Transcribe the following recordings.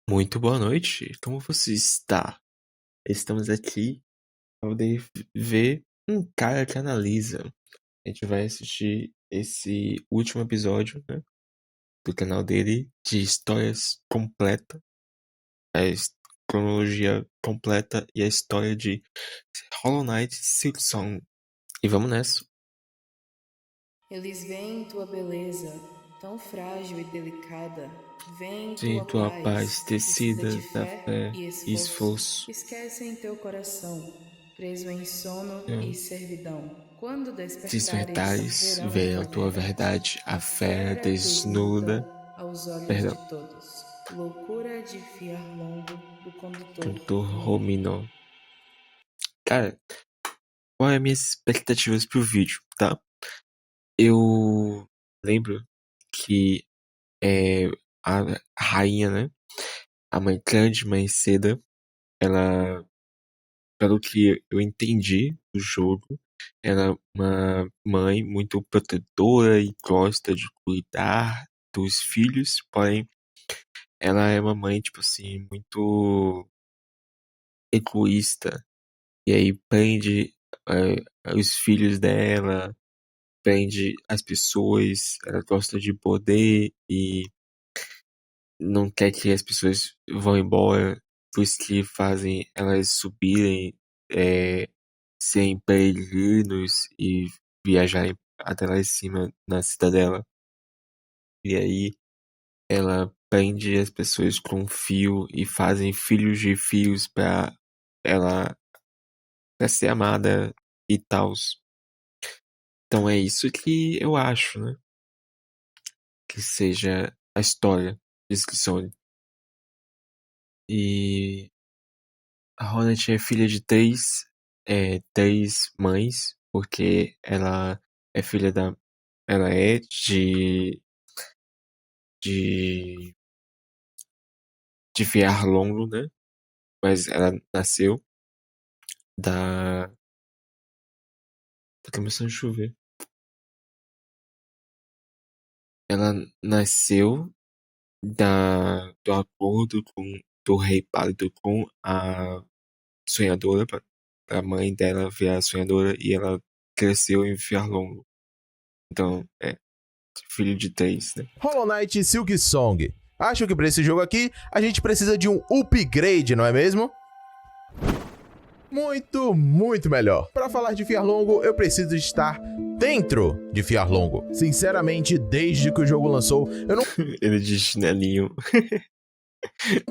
Muito boa noite, como você está? Estamos aqui para poder ver um cara que analisa. A gente vai assistir esse último episódio, né, do canal dele de histórias completa, cronologia completa e a história de Hollow Knight Silksong. E vamos nessa. Eles veem tua beleza, tão frágil e delicada. Veem Sim, tua tua paz, paz tecida tecida de da fé fé e e esforço. esforço, Esquecem teu coração, preso em sono né? e servidão. Quando Despertares, verão verão tua tua verdade. verdade, A a fera fera desnuda desnuda, aos olhos de perdão, todos. Loucura de fiar longo do condutor cantor Rumino. Romino. Cara, qual é as minhas expectativas pro vídeo, tá? Eu lembro que a rainha, né? A mãe grande, mãe seda, ela, pelo que eu entendi do jogo, ela é uma mãe muito protetora e gosta de cuidar dos filhos, porém, ela é uma mãe, tipo assim, muito egoísta. E aí prende os filhos dela, prende as pessoas, ela gosta de poder e não quer que as pessoas vão embora, por isso que fazem elas subirem sem peregrinos e viajarem até lá em cima na cidadela. E aí ela prende as pessoas com um fio e fazem filhos de fios ela pra ser amada e tal. Então é isso que eu acho, né? Que seja a história de Skillsong. E a Hornet é filha de três mães, porque ela é filha da. Ela é de, de Fiar Longo, né? Mas ela nasceu da. Tá começando a chover. Ela nasceu do acordo do Rei Pálido com a sonhadora, pra mãe dela ver a sonhadora, e ela cresceu em Fiar Longo. Então, filho de três, né? Hollow Knight Silksong. Acho que para esse jogo aqui, a gente precisa de um upgrade, não é mesmo? Muito melhor. Para falar de Fiarlongo, eu preciso estar dentro de Fiarlongo. Sinceramente, desde que o jogo lançou, eu não Ele de chinelinho.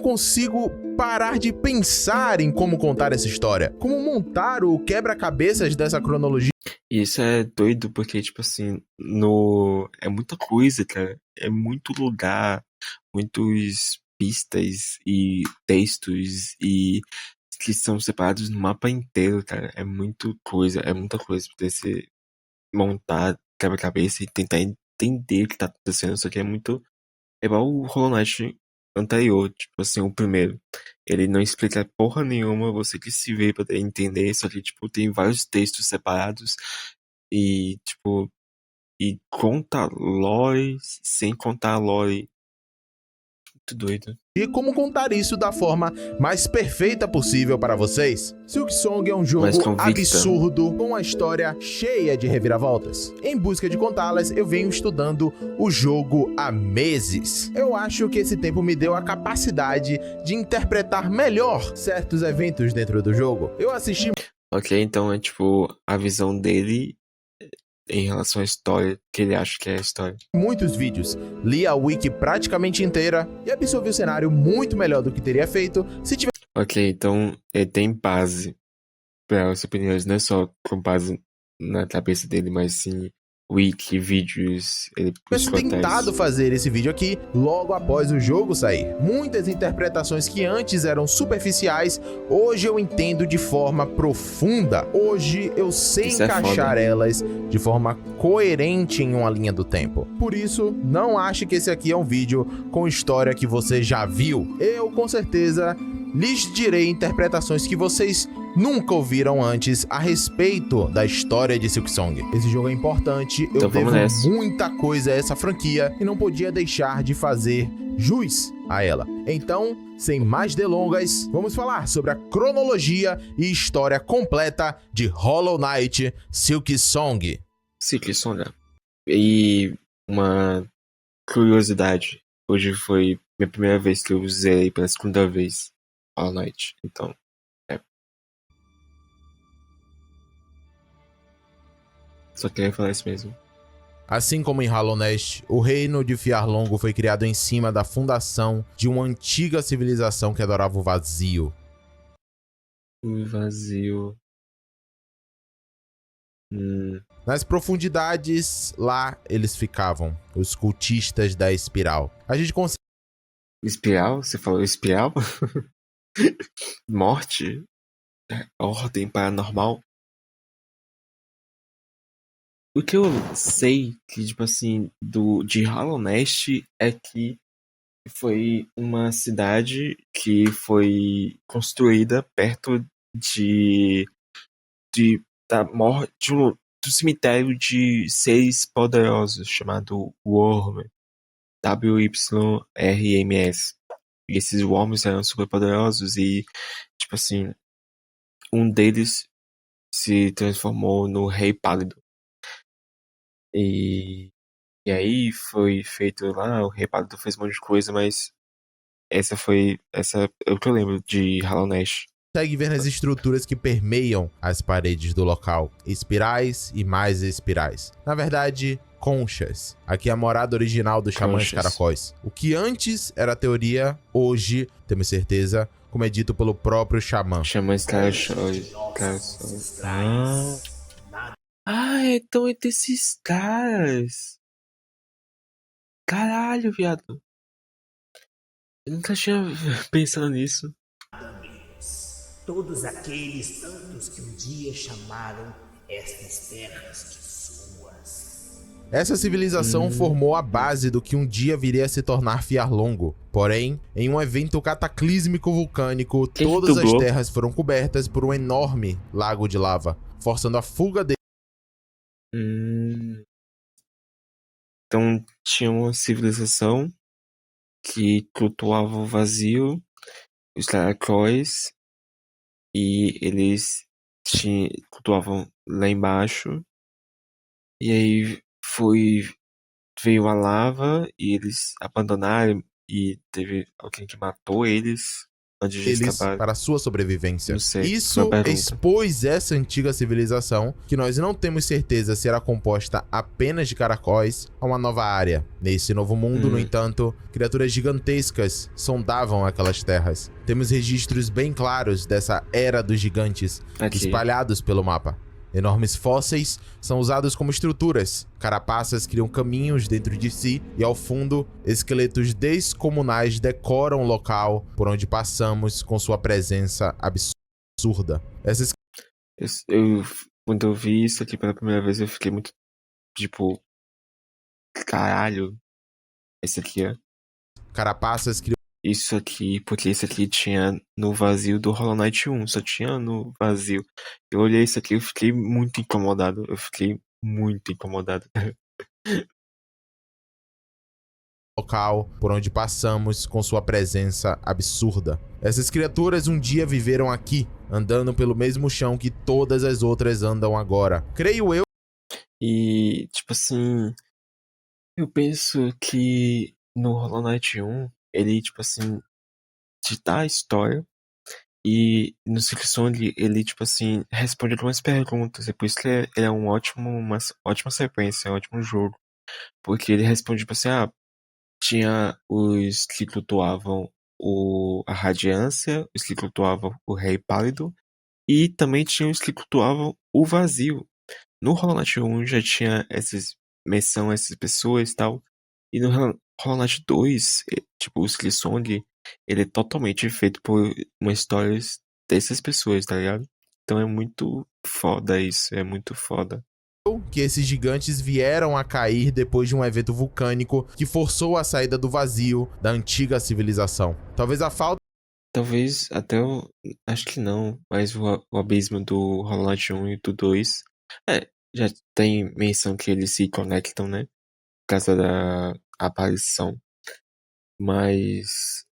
consigo parar de pensar em como contar essa história. Como montar o quebra-cabeças dessa cronologia. E isso é doido porque, tipo assim, no... é muita coisa, cara. É muito lugar, muitas pistas e textos e que são separados no mapa inteiro, cara. É muita coisa pra você montar quebra-cabeça e tentar entender o que tá acontecendo. Só que é muito. É igual o Hollow Knight anterior, tipo assim, o primeiro. Ele não explica porra nenhuma, você que se vê pra entender, só que, tipo, tem vários textos separados e, tipo, e conta lore sem contar lore. Muito doido. E como contar isso da forma mais perfeita possível para vocês. Silksong é um Mais jogo convicta. absurdo, com uma história cheia de reviravoltas. Em busca de contá-las, eu venho estudando o jogo há meses. Eu acho que esse tempo me deu a capacidade de interpretar melhor certos eventos dentro do jogo. Eu assisti Ok, então é tipo a visão dele em relação à história, que ele acha que é a história. muitos vídeos, li a wiki praticamente inteira e absorvi o cenário muito melhor do que teria feito se tivesse Ok, então ele tem base para as opiniões, não é só com base na cabeça dele, mas sim wiki, vídeos, ele buscou tentado atrás. fazer esse vídeo aqui logo após o jogo sair. Muitas interpretações que antes eram superficiais, hoje eu entendo de forma profunda. Hoje eu sei Isso é encaixar foda. elas de forma coerente em uma linha do tempo. Por isso, não ache que esse aqui é um vídeo com história que você já viu. Eu, com certeza, lhes direi interpretações que vocês nunca ouviram antes a respeito da história de Silksong. Esse jogo é importante, eu Então devo vamos nessa. muita coisa a essa franquia e não podia deixar de fazer jus a ela. Então, sem mais delongas, vamos falar sobre a cronologia e história completa de Hollow Knight Silksong. Silksong. E uma curiosidade, hoje foi minha primeira vez que eu usei pela segunda vez Hollow Knight, então, só queria falar isso mesmo. Assim como em Hallownest, o reino de Fiarlongo foi criado em cima da fundação de uma antiga civilização que adorava o vazio. O vazio. Nas profundidades, lá eles ficavam, os cultistas da espiral. A gente consegue... Espiral? Você falou espiral? Morte? Ordem paranormal? O que eu sei que, tipo assim, de Hallownest é que foi uma cidade que foi construída perto de, de da morte do cemitério de seres poderosos chamado Worm, WYRMS. E esses Worms eram super poderosos e, tipo assim, um deles se transformou no Rei Pálido. E aí foi feito lá, o Rei Pálido fez um monte de coisa, mas essa é o que eu lembro de Hallownest. consegue ver nas estruturas que permeiam as paredes do local, espirais e mais espirais. Na verdade, conchas. Aqui é a morada original dos xamãs caracóis. O que antes era teoria, hoje, temos certeza, como é dito pelo próprio xamã. Xamãs caracóis. Então é desses caras. Caralho, viado. Eu nunca tinha pensado nisso. Todos aqueles tantos que um dia chamaram estas terras de suas. Essa civilização formou a base do que um dia viria a se tornar Fiarlongo. Porém, em um evento cataclísmico vulcânico, todas as terras foram cobertas por um enorme lago de lava, forçando a fuga deles. Então tinha uma civilização que cultuava o vazio, os caracóis, e eles cultuavam lá embaixo. E aí veio a lava e eles abandonaram e teve alguém que matou eles antes de escapar. Para sua sobrevivência. Não sei, Isso expôs essa antiga civilização, que nós não temos certeza se era composta apenas de caracóis, a uma nova área. Nesse novo mundo, no entanto, criaturas gigantescas sondavam aquelas terras. Temos registros bem claros dessa era dos gigantes espalhados pelo mapa. Enormes fósseis são usados como estruturas, carapaças criam caminhos dentro de si e, ao fundo, esqueletos descomunais decoram o local por onde passamos com sua presença absurda. Quando eu vi isso aqui pela primeira vez, eu fiquei muito, tipo, caralho, esse aqui é... Carapaças criam... Isso aqui, porque isso aqui tinha no vazio do Hollow Knight 1, só tinha no vazio. Eu olhei isso aqui e fiquei muito incomodado. Local por onde passamos com sua presença absurda. Essas criaturas um dia viveram aqui, andando pelo mesmo chão que todas as outras andam agora. Creio eu. E, tipo assim, eu penso que no Hollow Knight 1, ele, tipo assim, te dá a história e no Silksong ele, tipo assim, responde algumas perguntas. É por isso que ele é uma ótima sequência, é um ótimo jogo. Porque ele responde, tipo assim, tinha os que cultuavam a Radiância, os que cultuavam o Rei Pálido, e também tinha os que cultuavam o Vazio. No Hollow Knight 1 já tinha menção a essas pessoas e tal, e no Hollow Knight 2, tipo, o Silksong, ele é totalmente feito por uma história dessas pessoas, tá ligado? Então é muito foda isso, é muito foda. Que esses gigantes vieram a cair depois de um evento vulcânico que forçou a saída do vazio da antiga civilização. Talvez até acho que não, mas o abismo do Hollow Knight 1 e do 2 já tem menção que eles se conectam, né? Por causa da aparição. Mas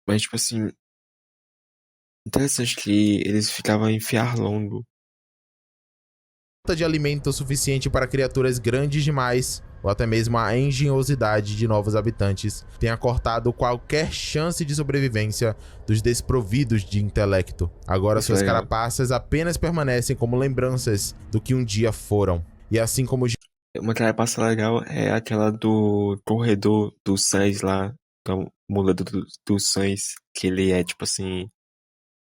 Mas, tipo assim, interessante que eles ficavam em Fiarlongo. Falta de alimento suficiente para criaturas grandes demais, ou até mesmo a engenhosidade de novos habitantes, tenha cortado qualquer chance de sobrevivência dos desprovidos de intelecto. Agora Isso é suas legal. carapaças apenas permanecem como lembranças do que um dia foram. E assim como Uma carapaça legal é aquela do corredor do Sans lá, do amuleto do Sans, que ele é, tipo assim,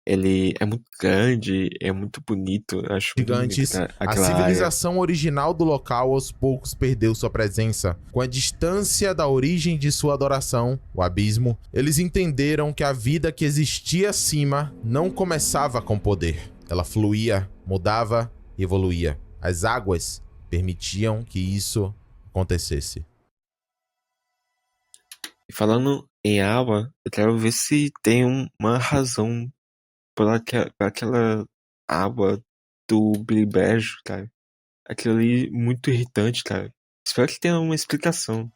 ele é muito grande, é muito bonito, eu acho muito bonito gigantes, a aquela área. civilização original do local aos poucos perdeu sua presença. Com a distância da origem de sua adoração, o abismo, eles entenderam que a vida que existia acima não começava com poder. Ela fluía, mudava e evoluía. As águas permitiam que isso acontecesse. E falando em água, eu quero ver se tem uma razão por aquela água do Bilibélio, cara. Aquilo ali muito irritante, cara. Espero que tenha uma explicação.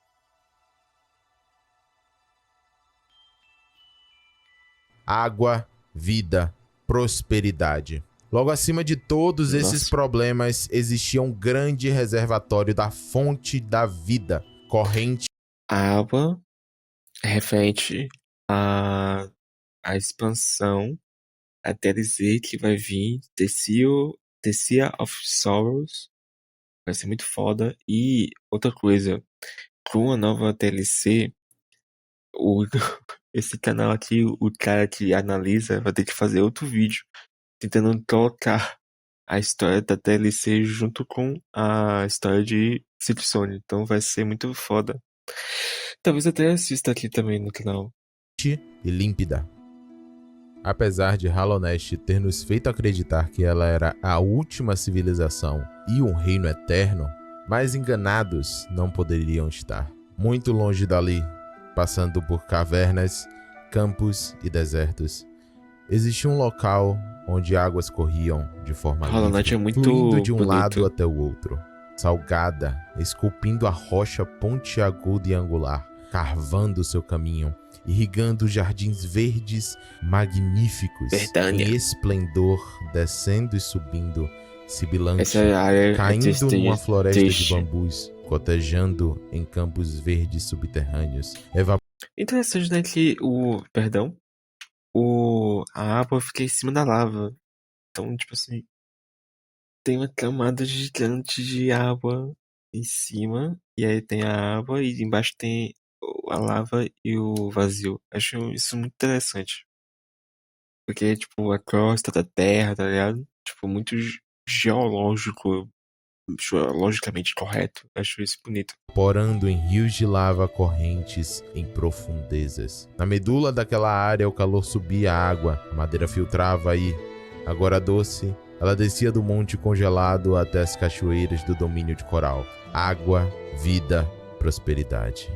Água, vida, prosperidade. Logo acima de todos esses Nossa. problemas, existia um grande reservatório da fonte da vida, corrente A água é referente à expansão, a DLC que vai vir, The Sea of Sorrows. Vai ser muito foda. E outra coisa, com a nova DLC, o, esse canal aqui, o cara que analisa, vai ter que fazer outro vídeo tentando colocar a história da DLC junto com a história de Silksong. Então vai ser muito foda. Talvez até assista aqui também no canal. e límpida. Apesar de Hallownest ter nos feito acreditar que ela era a última civilização e um reino eterno, mais enganados não poderiam estar. Muito longe dali, passando por cavernas, campos e desertos, existia um local onde águas corriam de forma Hollow Knight livre, é muito fluindo de um bonito. lado até o outro, salgada, esculpindo a rocha pontiaguda e angular, carvando seu caminho, irrigando jardins verdes magníficos, Verdânia. em esplendor, descendo e subindo, sibilante, Essa área caindo é numa floresta triste. de bambus, cotejando em campos verdes subterrâneos, Interessante, né, que a água fica em cima da lava. Então, tipo assim, tem uma camada gigante de água em cima, e aí tem a água, e embaixo tem a lava e o vazio. Acho isso muito interessante. Porque, tipo, a crosta da Terra, tá ligado? Tipo, muito geologicamente correto. Acho isso bonito. porando em rios de lava correntes em profundezas. Na medula daquela área, o calor subia a água, a madeira filtrava e, agora doce, ela descia do monte congelado até as cachoeiras do domínio de coral. Água, vida, prosperidade.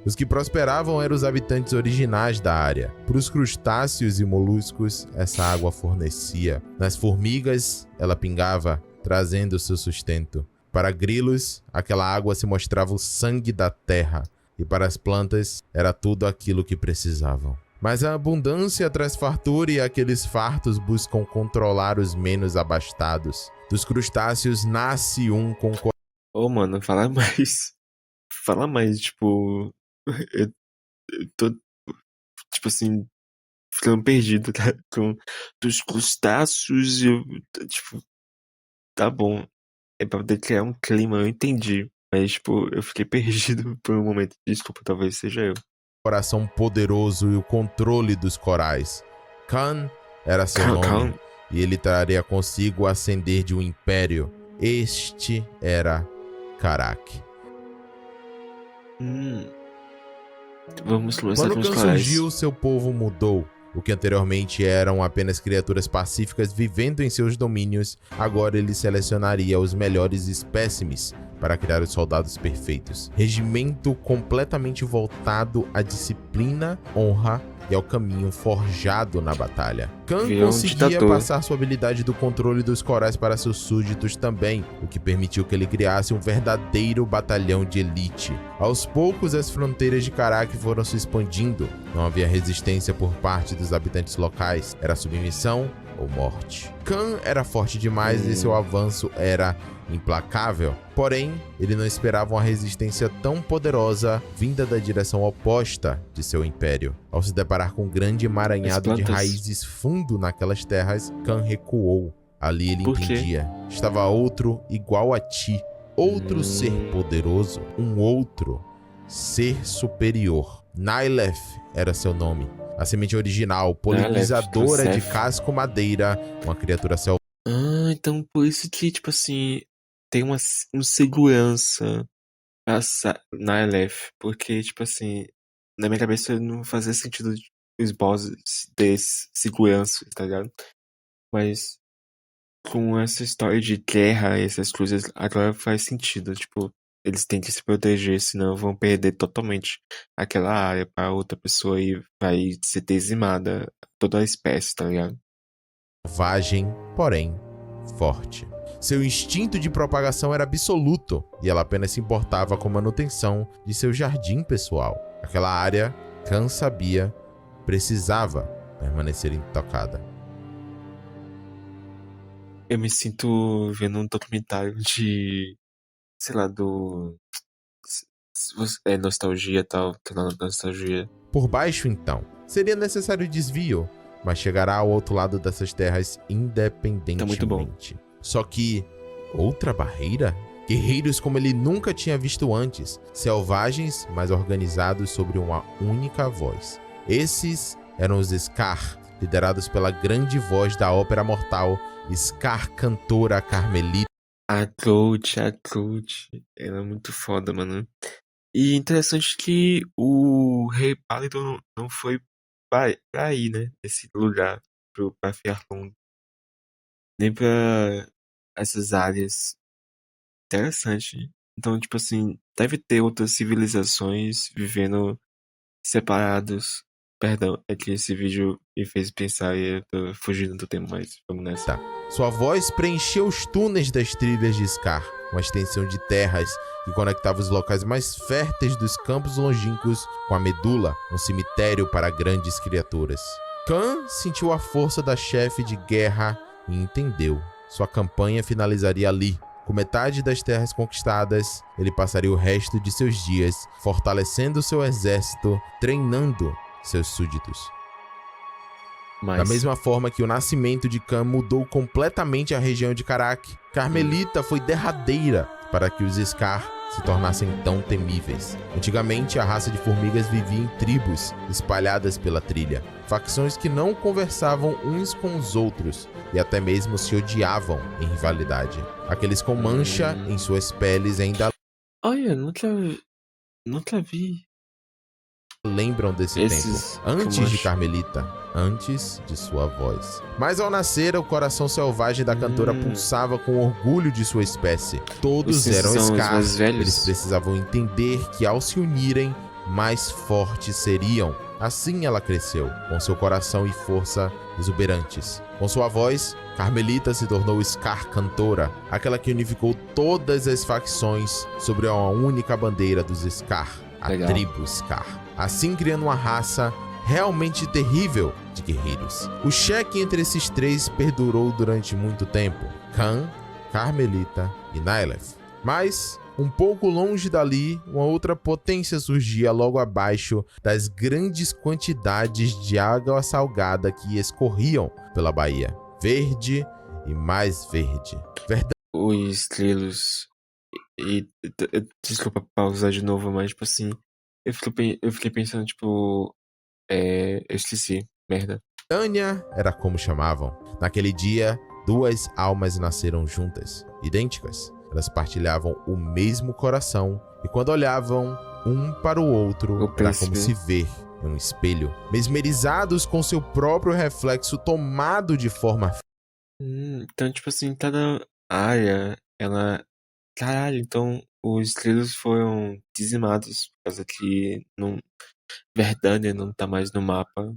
Os que prosperavam eram os habitantes originais da área. Para os crustáceos e moluscos, essa água fornecia. Nas formigas, ela pingava, trazendo seu sustento. Para grilos, aquela água se mostrava o sangue da terra, e para as plantas, era tudo aquilo que precisavam. Mas a abundância traz fartura e aqueles fartos buscam controlar os menos abastados. Dos crustáceos nasce um com... Ô, mano, fala mais. Fala mais, tipo. Eu tô, tipo assim, ficando perdido, cara, com dos crustáceos e eu, tipo, tá bom. É pra poder criar um clima, eu entendi. Mas, tipo, eu fiquei perdido por um momento. Desculpa, talvez seja eu. coração poderoso e o controle dos corais. Khan era seu nome, e ele traria consigo o ascender de um império. Este era Karak. Vamos começar Quando com os Khan corais. surgiu, seu povo mudou. O que anteriormente eram apenas criaturas pacíficas vivendo em seus domínios, agora ele selecionaria os melhores espécimes para criar os soldados perfeitos. Regimento completamente voltado à disciplina, honra e ao caminho forjado na batalha. Khan Virou um conseguia ditador. passar sua habilidade do controle dos corais para seus súditos também, o que permitiu que ele criasse um verdadeiro batalhão de elite. Aos poucos, as fronteiras de Karak foram se expandindo. Não havia resistência por parte dos habitantes locais, era submissão ou morte. Khan era forte demais e seu avanço era implacável. Porém, ele não esperava uma resistência tão poderosa vinda da direção oposta de seu império. Ao se deparar com um grande emaranhado de raízes fundo naquelas terras, Khan recuou. Ali ele Por quê? entendia. Estava outro igual a ti. Outro ser poderoso. Um outro ser superior. Nyleth era seu nome. A semente original, polinizadora de casco madeira, uma criatura selvagem. Então por isso que, tipo assim, tem uma segurança na Aleph, porque, tipo assim, na minha cabeça não fazia sentido os bosses ter segurança, tá ligado? Mas com essa história de guerra e essas coisas, agora faz sentido, tipo, eles têm que se proteger, senão vão perder totalmente aquela área pra outra pessoa e vai ser dizimada toda a espécie, tá ligado? Selvagem, porém forte. Seu instinto de propagação era absoluto e ela apenas se importava com a manutenção de seu jardim pessoal. Aquela área, Khan sabia, precisava permanecer intocada. Eu me sinto vendo um documentário de, sei lá, do... nostalgia e tal, canal da nostalgia. Por baixo, então, seria necessário desvio, mas chegará ao outro lado dessas terras independentemente. Tá muito bom. Só que, outra barreira? Guerreiros como ele nunca tinha visto antes, selvagens, mas organizados sobre uma única voz. Esses eram os Scar, liderados pela grande voz da ópera mortal, Scar Cantora Carmelita. A Coach, ela é muito foda, mano. E interessante que o Rei Pálido não foi pra aí, né? Esse lugar, pra Fjarlund. Nem pra essas áreas. Interessante. Então, tipo assim, deve ter outras civilizações vivendo separados. Perdão, é que esse vídeo me fez pensar e eu tô fugindo do tema, mas vamos nessa. Sua voz preencheu os túneis das trilhas de Scar, uma extensão de terras que conectava os locais mais férteis dos campos longínquos com a medula, um cemitério para grandes criaturas. Khan sentiu a força da chefe de guerra e entendeu. Sua campanha finalizaria ali. Com metade das terras conquistadas, ele passaria o resto de seus dias fortalecendo seu exército, treinando seus súditos. Da mesma forma que o nascimento de Khan mudou completamente a região de Karak, Carmelita foi derradeira para que os Scar se tornassem tão temíveis. Antigamente, a raça de formigas vivia em tribos espalhadas pela trilha, facções que não conversavam uns com os outros e até mesmo se odiavam em rivalidade. Aqueles com mancha em suas peles ainda nunca vi lembram desse tempo, antes de Carmelita, antes de sua voz. Mas ao nascer, o coração selvagem da cantora pulsava com orgulho de sua espécie. Todos eram Scar, eles precisavam entender que ao se unirem, mais fortes seriam. Assim ela cresceu, com seu coração e força exuberantes. Com sua voz, Carmelita se tornou Scar Cantora, aquela que unificou todas as facções sobre uma única bandeira dos Scar. A tribo Scar, assim criando uma raça realmente terrível de guerreiros. O cheque entre esses três perdurou durante muito tempo: Khan, Carmelita e Nyleth. Mas, um pouco longe dali, uma outra potência surgia logo abaixo das grandes quantidades de água salgada que escorriam pela baía. Verde e mais verde. Os Trilos. E desculpa pausar de novo, mas tipo assim, eu fiquei pensando, tipo, eu esqueci, merda. Tânia era como chamavam. Naquele dia, duas almas nasceram juntas, idênticas. Elas partilhavam o mesmo coração e quando olhavam um para o outro, era como se ver em um espelho, mesmerizados com seu próprio reflexo tomado de forma... Então, tipo assim, cada área, ela... Caralho, então os Trilos foram dizimados por causa que Verdânia não tá mais no mapa.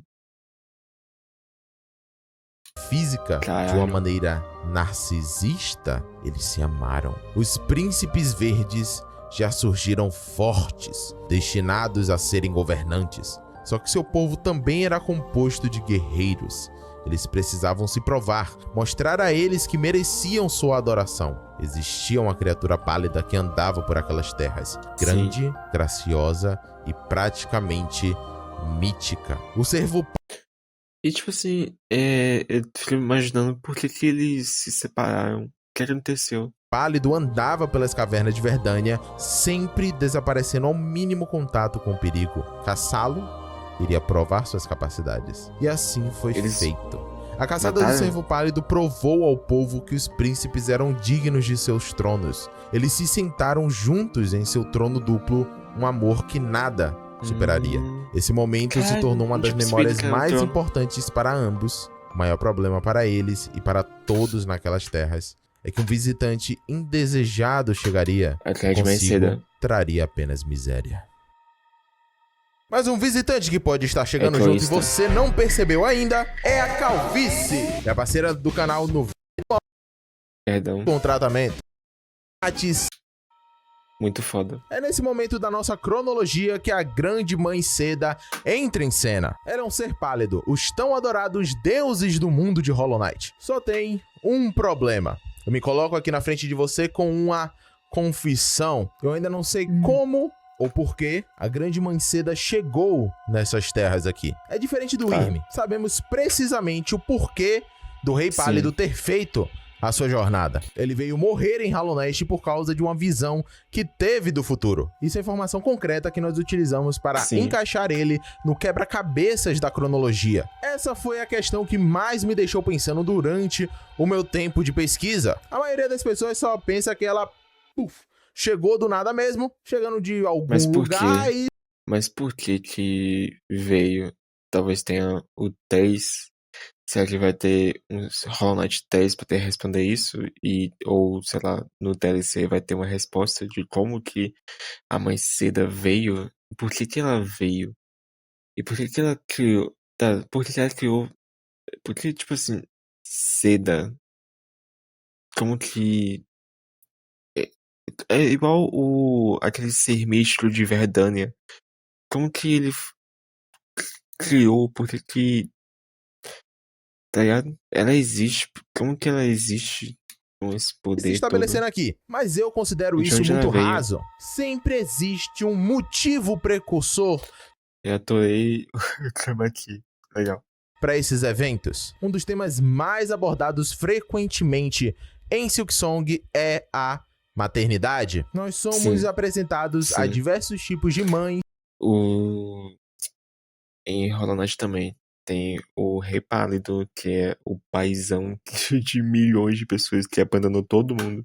física, de Caralho. uma maneira narcisista, eles se amaram. Os príncipes verdes já surgiram fortes, destinados a serem governantes. Só que seu povo também era composto de guerreiros. Eles precisavam se provar, mostrar a eles que mereciam sua adoração. Existia uma criatura pálida que andava por aquelas terras, grande, graciosa e praticamente mítica. O servo E tipo assim, eu fico imaginando por que eles se separaram. O que aconteceu? pálido andava pelas cavernas de Verdânia, sempre desaparecendo ao mínimo contato com o perigo. Caçá-lo iria provar suas capacidades. E assim foi feito. A caçada do Servo Pálido provou ao povo que os príncipes eram dignos de seus tronos. Eles se sentaram juntos em seu trono duplo, um amor que nada superaria. Esse momento se tornou uma das memórias mais importantes para ambos. O maior problema para eles e para todos naquelas terras é que um visitante indesejado chegaria e consigo traria apenas miséria. Mas um visitante que pode estar chegando junto e você não percebeu ainda é a Calvície. É a parceira do canal no com tratamento grátis. Muito foda. É nesse momento da nossa cronologia que a grande mãe Seda entra em cena. Ela é um ser pálido, os tão adorados deuses do mundo de Hollow Knight. Só tem um problema. Eu me coloco aqui na frente de você com uma confissão. Eu ainda não sei como ou porquê a grande mãe Seda chegou nessas terras aqui. É diferente do Wyrm. Sabemos precisamente o porquê do Rei Pálido ter feito a sua jornada. Ele veio morrer em Hollow Knight por causa de uma visão que teve do futuro. Isso é informação concreta que nós utilizamos para encaixar ele no quebra-cabeças da cronologia. Essa foi a questão que mais me deixou pensando durante o meu tempo de pesquisa. A maioria das pessoas só pensa que ela chegou do nada mesmo, chegando de algum lugar e... Mas por que veio? Talvez tenha o 3... Será que vai ter um Hollow Knight 3 pra ter responder isso? Ou, sei lá, no DLC vai ter uma resposta de como que a mãe Seda veio? Por que ela veio? E por que ela criou? Por que ela criou? Porque, tipo assim, Seda... Como que... É igual aquele ser místico de Verdânia. Como que ele criou? Por que... Tá ligado? Ela existe. Como que ela existe com esse poder se estabelecendo aqui? Mas eu considero isso muito raso. Sempre existe um motivo precursor. Eu adorei o tema aqui. Legal. Para esses eventos. Um dos temas mais abordados frequentemente em Silksong é a maternidade. Nós somos apresentados a diversos tipos de mães. Em Hollow Knight também. Tem o Rei Pálido, que é o paizão de milhões de pessoas que abandonou todo mundo.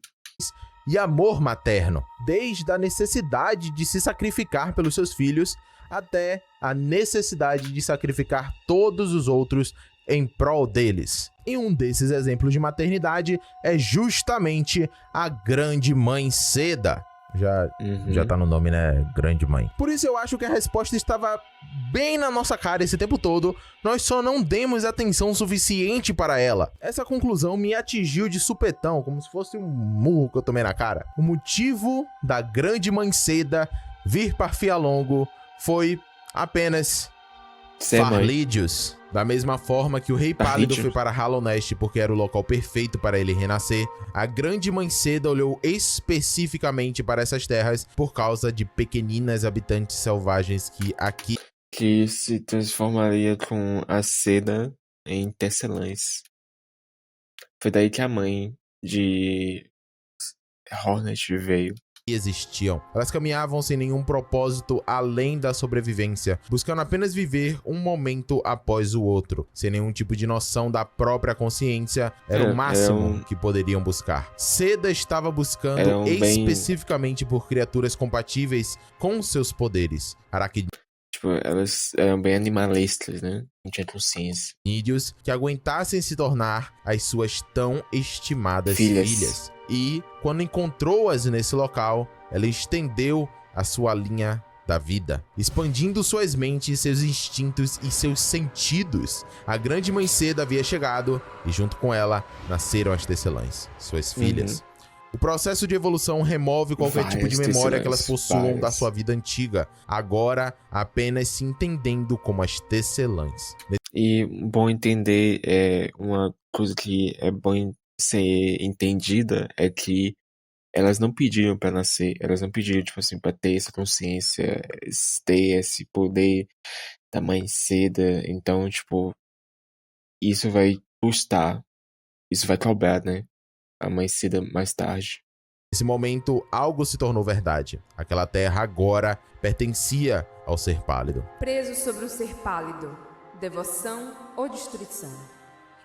E amor materno, desde a necessidade de se sacrificar pelos seus filhos até a necessidade de sacrificar todos os outros em prol deles. E um desses exemplos de maternidade é justamente a Grande Mãe Seda. Já tá no nome, né? Grande Mãe. Por isso eu acho que a resposta estava bem na nossa cara esse tempo todo. Nós só não demos atenção suficiente para ela. Essa conclusão me atingiu de supetão, como se fosse um murro que eu tomei na cara. O motivo da Grande Mãe Seda vir para Fialongo foi apenas Farlidius. Da mesma forma que o Rei Pálido foi para Hollow Knight porque era o local perfeito para ele renascer, a Grande Mãe Seda olhou especificamente para essas terras por causa de pequeninas habitantes selvagens que se transformaria com a Seda em tecelãs. Foi daí que a mãe de Hornet veio. Existiam. Elas caminhavam sem nenhum propósito além da sobrevivência, buscando apenas viver um momento após o outro, sem nenhum tipo de noção da própria consciência, era o máximo que poderiam buscar. Seda estava buscando especificamente por criaturas compatíveis com seus poderes. Tipo, elas eram bem animalistas, né? Não tinha consciência. Que aguentassem se tornar as suas tão estimadas filhas. E, quando encontrou-as nesse local, ela estendeu a sua linha da vida, expandindo suas mentes, seus instintos e seus sentidos. A grande mãe Seda havia chegado e junto com ela nasceram as tecelãs, suas filhas. O processo de evolução remove qualquer tipo de memória que elas possuam da sua vida antiga, agora apenas se entendendo como as tecelãs. E bom entender, uma coisa que é bom ser entendida é que elas não pediram pra nascer, elas não pediram, tipo assim, pra ter essa consciência, ter esse poder da mãe Seda. Então, tipo, isso vai custar, isso vai cobrar, né? A mãe Seda mais tarde. Nesse momento, algo se tornou verdade. Aquela terra agora pertencia ao Ser Pálido. Preso sobre o Ser Pálido, devoção ou destruição.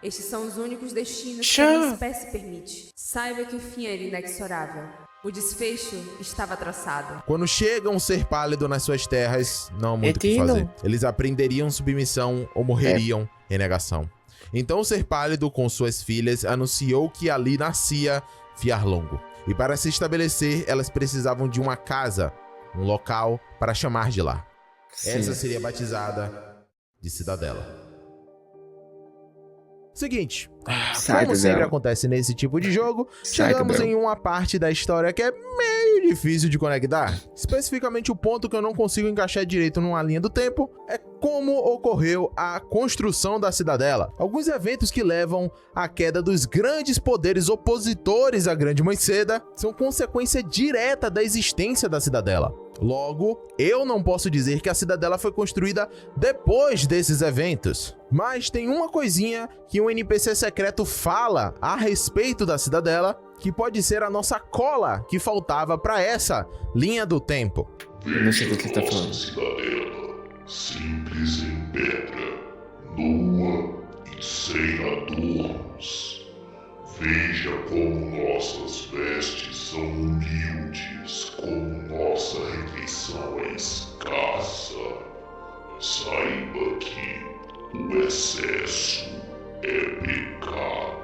Estes são os únicos destinos que a espécie permite. Saiba que o fim era inexorável. O desfecho estava traçado. Quando chega um Ser Pálido nas suas terras, não há muito o que fazer. Eles aprenderiam submissão ou morreriam em negação. Então o Ser Pálido, com suas filhas, anunciou que ali nascia Fiarlongo. E para se estabelecer, elas precisavam de uma casa, um local para chamar de lá. Essa seria batizada de Cidadela. Seguinte, como sempre acontece nesse tipo de jogo, chegamos em uma parte da história que é meio difícil de conectar. Especificamente o ponto que eu não consigo encaixar direito numa linha do tempo é como ocorreu a construção da Cidadela. Alguns eventos que levam à queda dos grandes poderes opositores à Grande Mãe Seda são consequência direta da existência da Cidadela. Logo, eu não posso dizer que a Cidadela foi construída depois desses eventos. Mas tem uma coisinha que um NPC secreto fala a respeito da Cidadela, que pode ser a nossa cola que faltava para essa linha do tempo. Eu não sei do que tá falando. Cidadela, simples em pedra, nua e sem adornos. Veja como nossas vestes são humildes, como nossa refeição é escassa. Saiba que o excesso é pecado.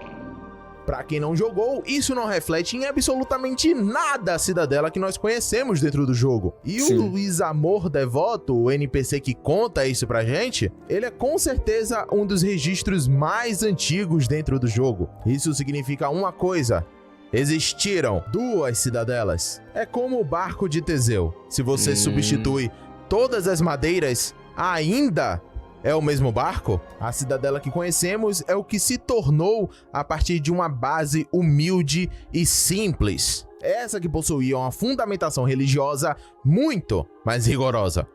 Pra quem não jogou, isso não reflete em absolutamente nada a Cidadela que nós conhecemos dentro do jogo. E o Luiz Amor Devoto, o NPC que conta isso pra gente, ele é com certeza um dos registros mais antigos dentro do jogo. Isso significa uma coisa: existiram duas cidadelas. É como o barco de Teseu. Se você substitui todas as madeiras, ainda é o mesmo barco? A Cidadela que conhecemos é o que se tornou a partir de uma base humilde e simples. Essa que possuía uma fundamentação religiosa muito mais rigorosa.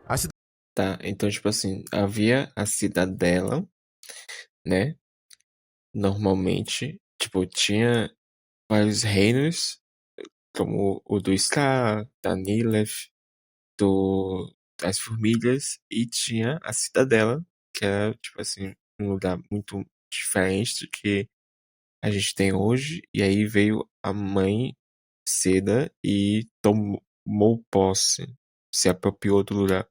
Tá, então, tipo assim, havia a Cidadela, né? Normalmente, tipo, tinha vários reinos, como o do Scar, da Nileth, das formigas, e tinha a Cidadela, que era, tipo assim, um lugar muito diferente do que a gente tem hoje. E aí veio a mãe Seda e tomou posse, se apropriou do lugar.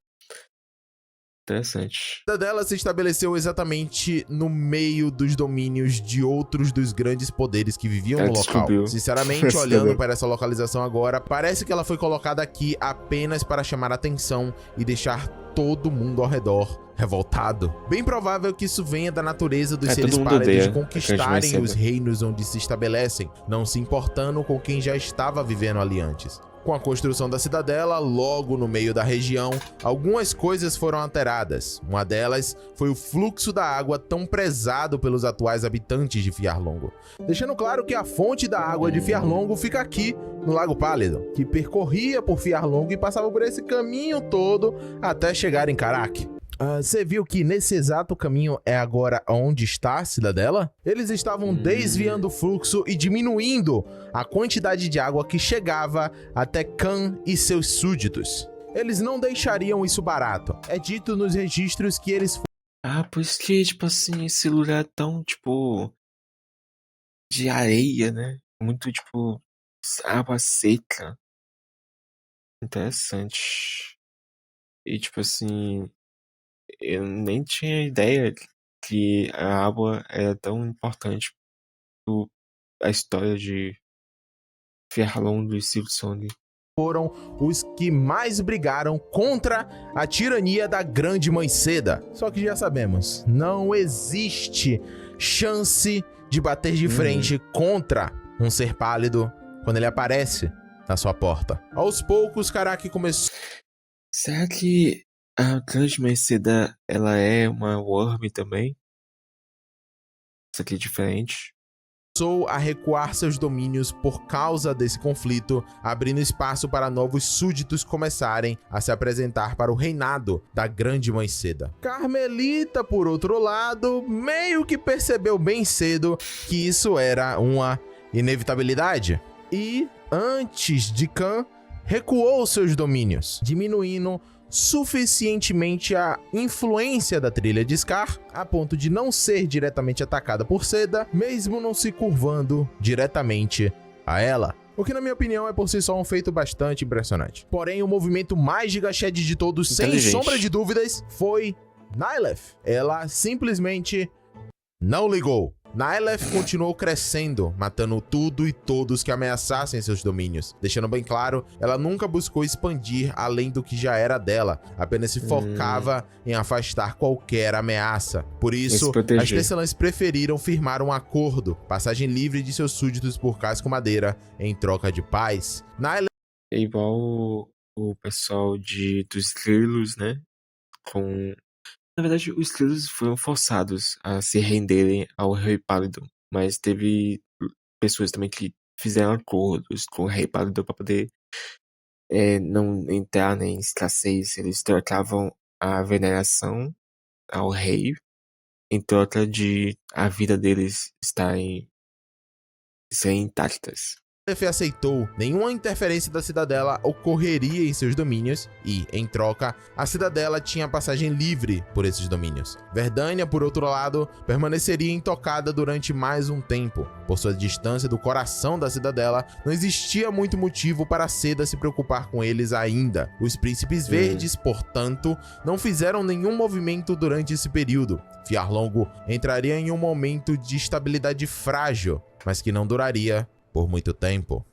Interessante. A Cidadela se estabeleceu exatamente no meio dos domínios de outros dos grandes poderes que viviam no local. Sinceramente, olhando para essa localização agora, parece que ela foi colocada aqui apenas para chamar atenção e deixar todo mundo ao redor revoltado. Bem provável que isso venha da natureza dos seres pálidos de conquistarem os reinos onde se estabelecem, não se importando com quem já estava vivendo ali antes. Com a construção da Cidadela, logo no meio da região, algumas coisas foram alteradas. Uma delas foi o fluxo da água tão prezado pelos atuais habitantes de Fiarlongo, deixando claro que a fonte da água de Fiarlongo fica aqui, no Lago Pálido, que percorria por Fiarlongo e passava por esse caminho todo até chegar em Karak. Você viu que nesse exato caminho é agora onde está a Cidadela? Eles estavam desviando o fluxo e diminuindo a quantidade de água que chegava até Khan e seus súditos. Eles não deixariam isso barato. É dito nos registros que eles... por isso que, tipo assim, esse lugar é tão, tipo, de areia, né? Muito, tipo, água seca. Interessante. E, tipo assim, eu nem tinha ideia que a água era tão importante para a história de Fiarlongo e Silksong. foram os que mais brigaram contra a tirania da Grande Mãe Seda. Só que já sabemos, não existe chance de bater de frente contra um ser pálido quando ele aparece na sua porta. Aos poucos, Karaki começou Será que a Grande Mãe Seda, ela é uma Worm também? Isso aqui é diferente. a recuar seus domínios por causa desse conflito, abrindo espaço para novos súditos começarem a se apresentar para o reinado da Grande Mãe Seda. Carmelita, por outro lado, meio que percebeu bem cedo que isso era uma inevitabilidade. E, antes de Khan, recuou seus domínios, diminuindo suficientemente a influência da trilha de Scar, a ponto de não ser diretamente atacada por Seda, mesmo não se curvando diretamente a ela. O que, na minha opinião, é por si só um feito bastante impressionante. Porém, o movimento mais Giga Chad de todos, sem sombra de dúvidas, foi Nyleth. Ela simplesmente não ligou. Nyleth continuou crescendo, matando tudo e todos que ameaçassem seus domínios. Deixando bem claro, ela nunca buscou expandir além do que já era dela, apenas se focava em afastar qualquer ameaça. Por isso, as tecelãs preferiram firmar um acordo, passagem livre de seus súditos por casco madeira, em troca de paz. Nyleth É igual o pessoal dos Skrulls, né? Na verdade, os Skrulls foram forçados a se renderem ao Rei Pálido, mas teve pessoas também que fizeram acordos com o Rei Pálido para poder não entrar em escassez. Eles trocavam a veneração ao rei em troca de a vida deles serem intactas. aceitou nenhuma interferência da Cidadela ocorreria em seus domínios e, em troca, a Cidadela tinha passagem livre por esses domínios. Verdânia, por outro lado, permaneceria intocada durante mais um tempo. Por sua distância do coração da Cidadela, não existia muito motivo para Seda se preocupar com eles ainda. Os Príncipes Verdes, portanto, não fizeram nenhum movimento durante esse período. Fiarlongo entraria em um momento de estabilidade frágil, mas que não duraria por muito tempo.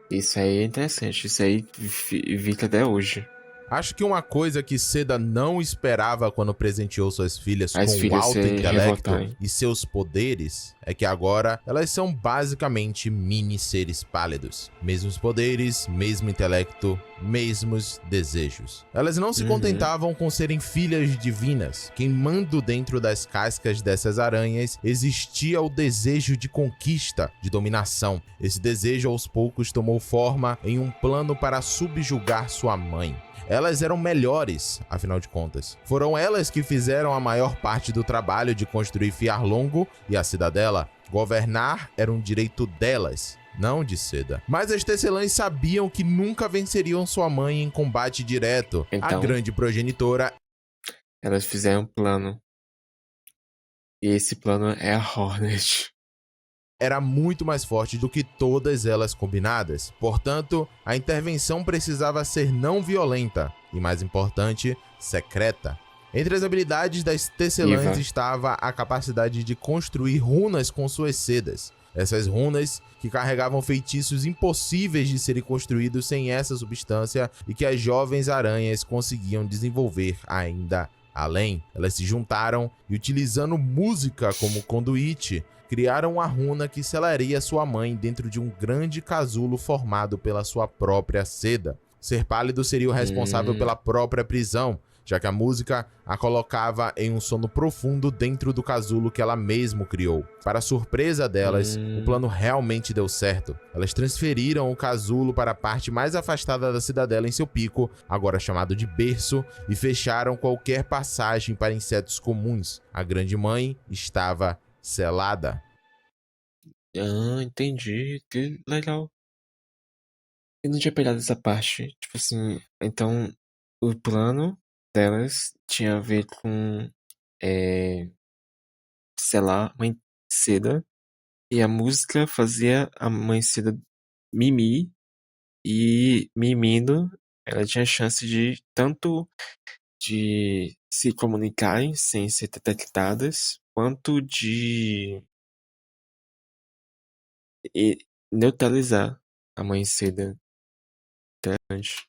Isso aí é interessante, isso aí fica até hoje. Acho que uma coisa que Seda não esperava quando presenteou suas filhas com alto intelecto e seus poderes é que agora elas são basicamente mini seres pálidos. Mesmos poderes, mesmo intelecto, mesmos desejos. Elas não se contentavam com serem filhas divinas. Queimando dentro das cascas dessas aranhas existia o desejo de conquista, de dominação. Esse desejo aos poucos tomou forma em um plano para subjugar sua mãe. Elas eram melhores, afinal de contas. Foram elas que fizeram a maior parte do trabalho de construir Fiarlongo e a Cidadela. Governar era um direito delas, não de Seda. Mas as tecelãs sabiam que nunca venceriam sua mãe em combate direto. Então, a grande progenitora. Elas fizeram um plano. E esse plano é a Hornet. Era muito mais forte do que todas elas combinadas. Portanto, a intervenção precisava ser não violenta e, mais importante, secreta. Entre as habilidades das tecelãs estava a capacidade de construir runas com suas sedas. Essas runas que carregavam feitiços impossíveis de serem construídos sem essa substância e que as jovens aranhas conseguiam desenvolver ainda além. Elas se juntaram e, utilizando música como conduíte, criaram uma runa que selaria sua mãe dentro de um grande casulo formado pela sua própria seda. Ser pálido seria o responsável pela própria prisão, já que a música a colocava em um sono profundo dentro do casulo que ela mesma criou. Para surpresa delas, o plano realmente deu certo. Elas transferiram o casulo para a parte mais afastada da cidadela em seu pico, agora chamado de berço, e fecharam qualquer passagem para insetos comuns. A Grande Mãe estava selada. Entendi. Que legal. Eu não tinha pegado essa parte. Tipo assim, então o plano delas tinha a ver com selar Mãe Seda. E a música fazia a Mãe Seda mimir. E mimindo, ela tinha chance de tanto de se comunicarem sem ser detectadas, quanto de e neutralizar a mãe seda. Interessante.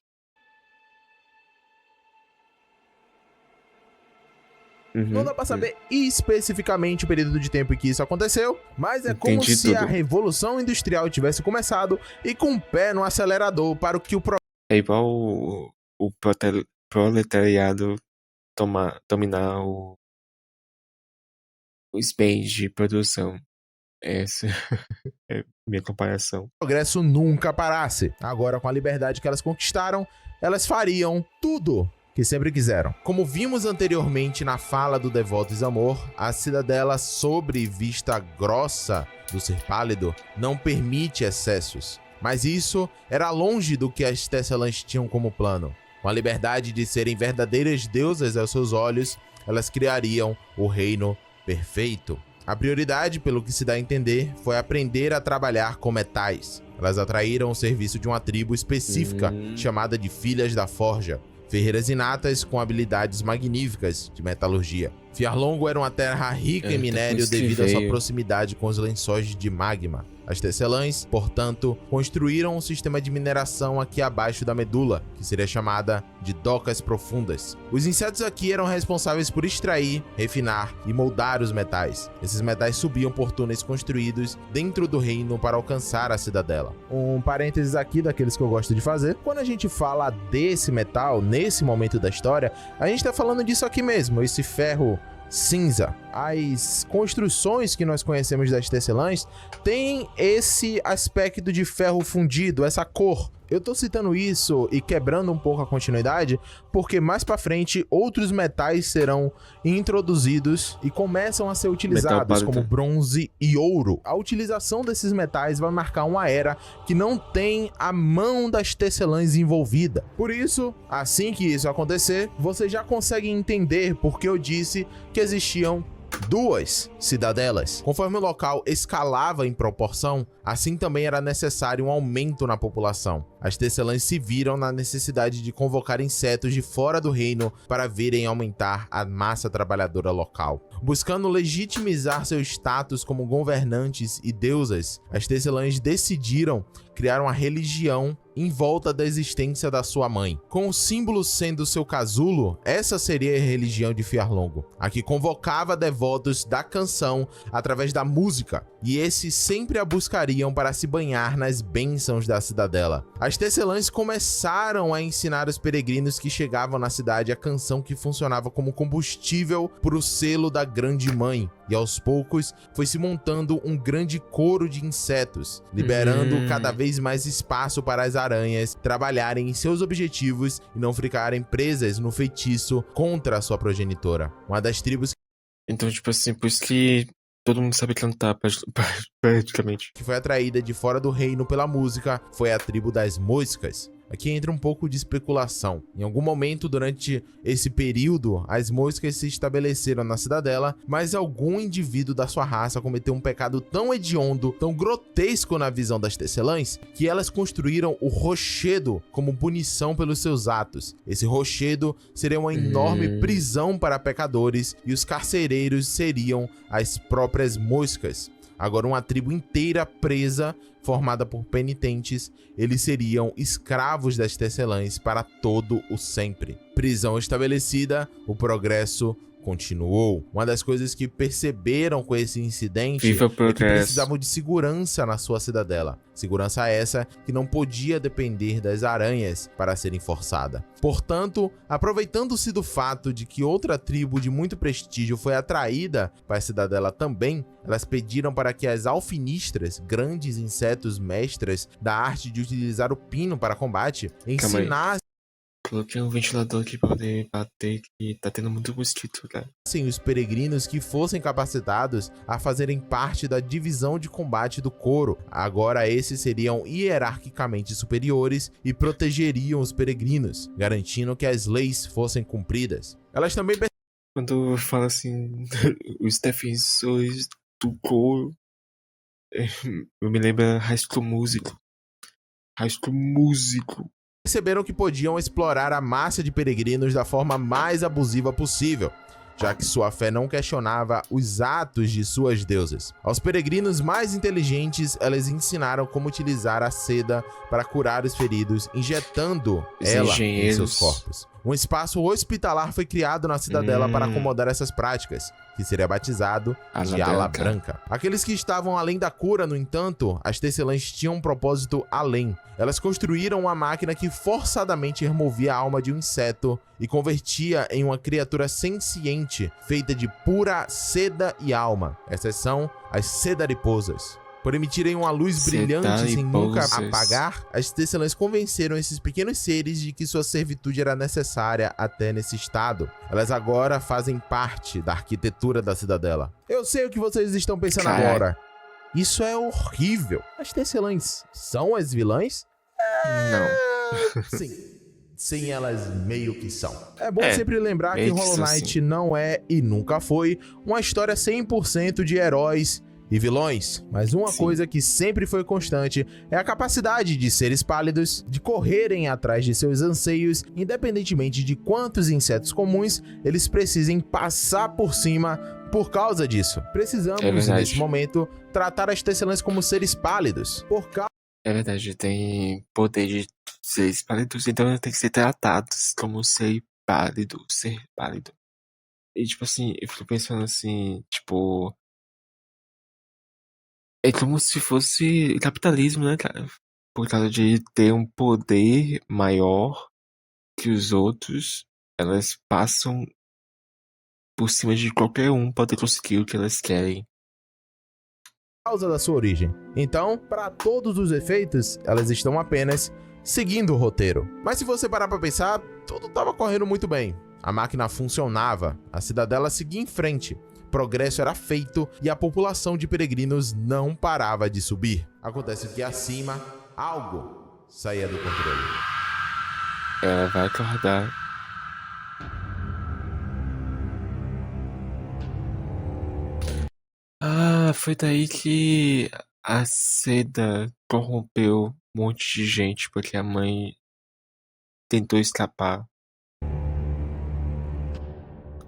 Não dá pra saber especificamente o período de tempo em que isso aconteceu, mas é como Entendi se a tudo. Revolução Industrial tivesse começado e com o pé no acelerador para o que o É igual o proletariado dominar os bens de produção. Essa é minha comparação. progresso nunca parasse. Agora, com a liberdade que elas conquistaram, elas fariam tudo que sempre quiseram. Como vimos anteriormente na fala do Devotos Amor, a cidadela sobre vista grossa do Ser Pálido não permite excessos. Mas isso era longe do que as Tessalãs tinham como plano. Com a liberdade de serem verdadeiras deusas aos seus olhos, elas criariam o reino perfeito. A prioridade, pelo que se dá a entender, foi aprender a trabalhar com metais. Elas atraíram o serviço de uma tribo específica, chamada de Filhas da Forja, ferreiras inatas com habilidades magníficas de metalurgia. Fiarlongo era uma terra rica em minério devido à sua proximidade com os lençóis de magma. As Tesselãs, portanto, construíram um sistema de mineração aqui abaixo da medula, que seria chamada de docas profundas. Os insetos aqui eram responsáveis por extrair, refinar e moldar os metais. Esses metais subiam por túneis construídos dentro do reino para alcançar a cidadela. Um parênteses aqui daqueles que eu gosto de fazer. Quando a gente fala desse metal, nesse momento da história, a gente está falando disso aqui mesmo, esse ferro cinza. As construções que nós conhecemos das Tesselãs têm esse aspecto de ferro fundido, essa cor. Eu tô citando isso e quebrando um pouco a continuidade, porque mais pra frente outros metais serão introduzidos e começam a ser utilizados, como bronze e ouro. A utilização desses metais vai marcar uma era que não tem a mão das Tesselãs envolvida. Por isso, assim que isso acontecer, você já consegue entender porque eu disse que existiam duas cidadelas. Conforme o local escalava em proporção, assim também era necessário um aumento na população. As Tesselãs se viram na necessidade de convocar insetos de fora do reino para virem aumentar a massa trabalhadora local. Buscando legitimizar seu status como governantes e deusas, as Tesselãs decidiram criar uma religião em volta da existência da sua mãe. Com o símbolo sendo seu casulo, essa seria a religião de Fiarlongo, a que convocava devotos da canção através da música, e esses sempre a buscariam para se banhar nas bênçãos da cidadela. As Tesselãs começaram a ensinar os peregrinos que chegavam na cidade a canção que funcionava como combustível para o selo da Grande Mãe, e aos poucos foi se montando um grande coro de insetos, liberando cada vez mais espaço para as aranhas trabalharem em seus objetivos e não ficarem presas no feitiço contra a sua progenitora. Uma das tribos Então, tipo assim, por isso que todo mundo sabe cantar, praticamente. que foi atraída de fora do reino pela música foi a tribo das moscas. Aqui entra um pouco de especulação. Em algum momento durante esse período, as moscas se estabeleceram na cidadela, mas algum indivíduo da sua raça cometeu um pecado tão hediondo, tão grotesco na visão das Tesselãs, que elas construíram o rochedo como punição pelos seus atos. Esse rochedo seria uma enorme prisão para pecadores e os carcereiros seriam as próprias moscas. Agora, uma tribo inteira presa, formada por penitentes, eles seriam escravos das Tesselãs para todo o sempre. Prisão estabelecida, o progresso continuou. Uma das coisas que perceberam com esse incidente é que precisavam de segurança na sua cidadela. Segurança essa que não podia depender das aranhas para serem forçada. Portanto, aproveitando-se do fato de que outra tribo de muito prestígio foi atraída para a cidadela também, elas pediram para que as alfinistras, grandes insetos mestras da arte de utilizar o pino para combate, ensinassem Coloquei um ventilador aqui pra poder bater, que tá tendo muito mosquito, cara. os peregrinos que fossem capacitados a fazerem parte da divisão de combate do coro. Agora esses seriam hierarquicamente superiores e protegeriam os peregrinos, garantindo que as leis fossem cumpridas. Elas também Quando fala assim, os defensores do coro, eu me lembro High School Musical. High School Musical. perceberam que podiam explorar a massa de peregrinos da forma mais abusiva possível. já que sua fé não questionava os atos de suas deusas. Aos peregrinos mais inteligentes, elas ensinaram como utilizar a seda para curar os feridos, injetando Os ela em engenheiros. seus corpos. Um espaço hospitalar foi criado na cidadela para acomodar essas práticas, que seria batizado de Ala Branca. Aqueles que estavam além da cura, no entanto, as tecelãs tinham um propósito além. Elas construíram uma máquina que forçadamente removia a alma de um inseto e convertia em uma criatura senciente, feita de pura seda e alma. Essas são as sedariposas. Por emitirem uma luz brilhante sem nunca apagar, as tecelãs convenceram esses pequenos seres de que sua servitude era necessária até nesse estado. Elas agora fazem parte da arquitetura da cidadela. Eu sei o que vocês estão pensando agora. Isso é horrível. As tecelãs são as vilãs? Não. Sim, elas meio que são. É bom sempre lembrar que Hollow Knight assim. não é e nunca foi uma história 100% de heróis e vilões, mas uma coisa que sempre foi constante é a capacidade de seres pálidos de correrem atrás de seus anseios, independentemente de quantos insetos comuns eles precisem passar por cima por causa disso. Precisamos, nesse momento, tratar as tecelãs como seres pálidos. É verdade, tem poder de seres pálidos, então tem que ser tratados como ser pálido. E, tipo assim, eu fico pensando assim, tipo... É como se fosse capitalismo, né, cara? Por causa de ter um poder maior que os outros, elas passam por cima de qualquer um pra ter conseguir o que elas querem. Causa da sua origem. Então, para todos os efeitos, elas estão apenas seguindo o roteiro. Mas se você parar para pensar, tudo estava correndo muito bem. A máquina funcionava, a cidadela seguia em frente, progresso era feito e a população de peregrinos não parava de subir. Acontece que acima, algo saía do controle. Ela vai acordar. Ah, foi daí que a seda corrompeu um monte de gente, porque a mãe tentou escapar.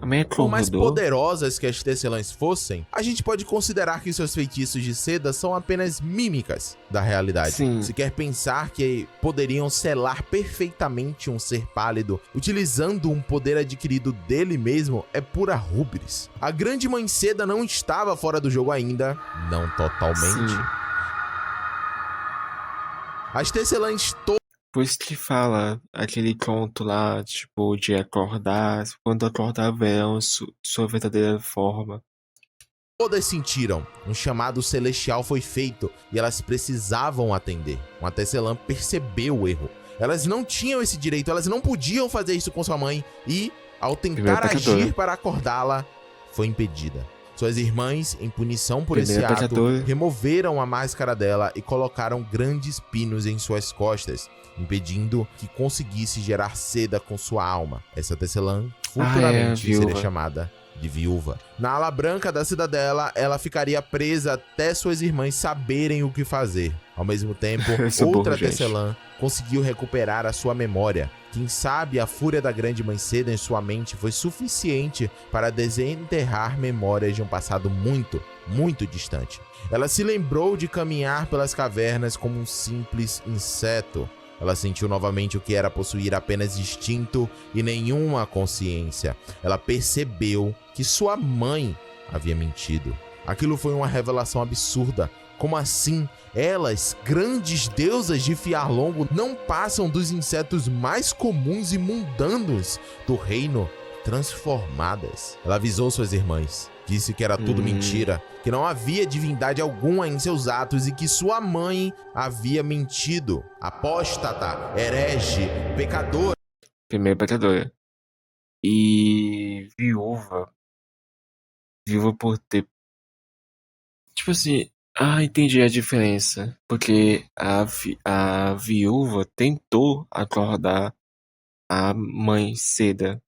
A mãe Por mais acordou. poderosas que as tecelãs fossem, a gente pode considerar que seus feitiços de seda são apenas mímicas da realidade. Sim. Se quer pensar que poderiam selar perfeitamente um ser pálido utilizando um poder adquirido dele mesmo, é pura húbris. A grande mãe seda não estava fora do jogo ainda, não totalmente. Sim. As tecelãs Por isso que fala aquele conto lá, tipo, de acordar, quando acordar verão sua verdadeira forma. todas sentiram. Um chamado celestial foi feito e elas precisavam atender. Uma tecelã percebeu o erro. Elas não tinham esse direito, elas não podiam fazer isso com sua mãe e, ao tentar agir para acordá-la, foi impedida. Suas irmãs, em punição por esse ato, removeram a máscara dela e colocaram grandes pinos em suas costas, impedindo que conseguisse gerar seda com sua alma. Essa tecelã futuramente seria chamada de viúva. Na ala branca da cidadela, ela ficaria presa até suas irmãs saberem o que fazer. Ao mesmo tempo, outra tecelã conseguiu recuperar a sua memória. Quem sabe a fúria da grande mãe seda em sua mente foi suficiente para desenterrar memórias de um passado muito, muito distante. Ela se lembrou de caminhar pelas cavernas como um simples inseto. Ela sentiu novamente o que era possuir apenas instinto e nenhuma consciência. Ela percebeu que sua mãe havia mentido. Aquilo foi uma revelação absurda. Como assim? Elas, grandes deusas de Fiarlongo, não passam dos insetos mais comuns e mundanos do reino transformadas. Ela avisou suas irmãs. Disse que era tudo mentira, que não havia divindade alguma em seus atos e que sua mãe havia mentido. Apóstata, herege, pecadora. Primeiro pecadora. E viúva. Viúva por ter... Tipo assim... entendi a diferença. Porque a viúva tentou acordar a mãe seda.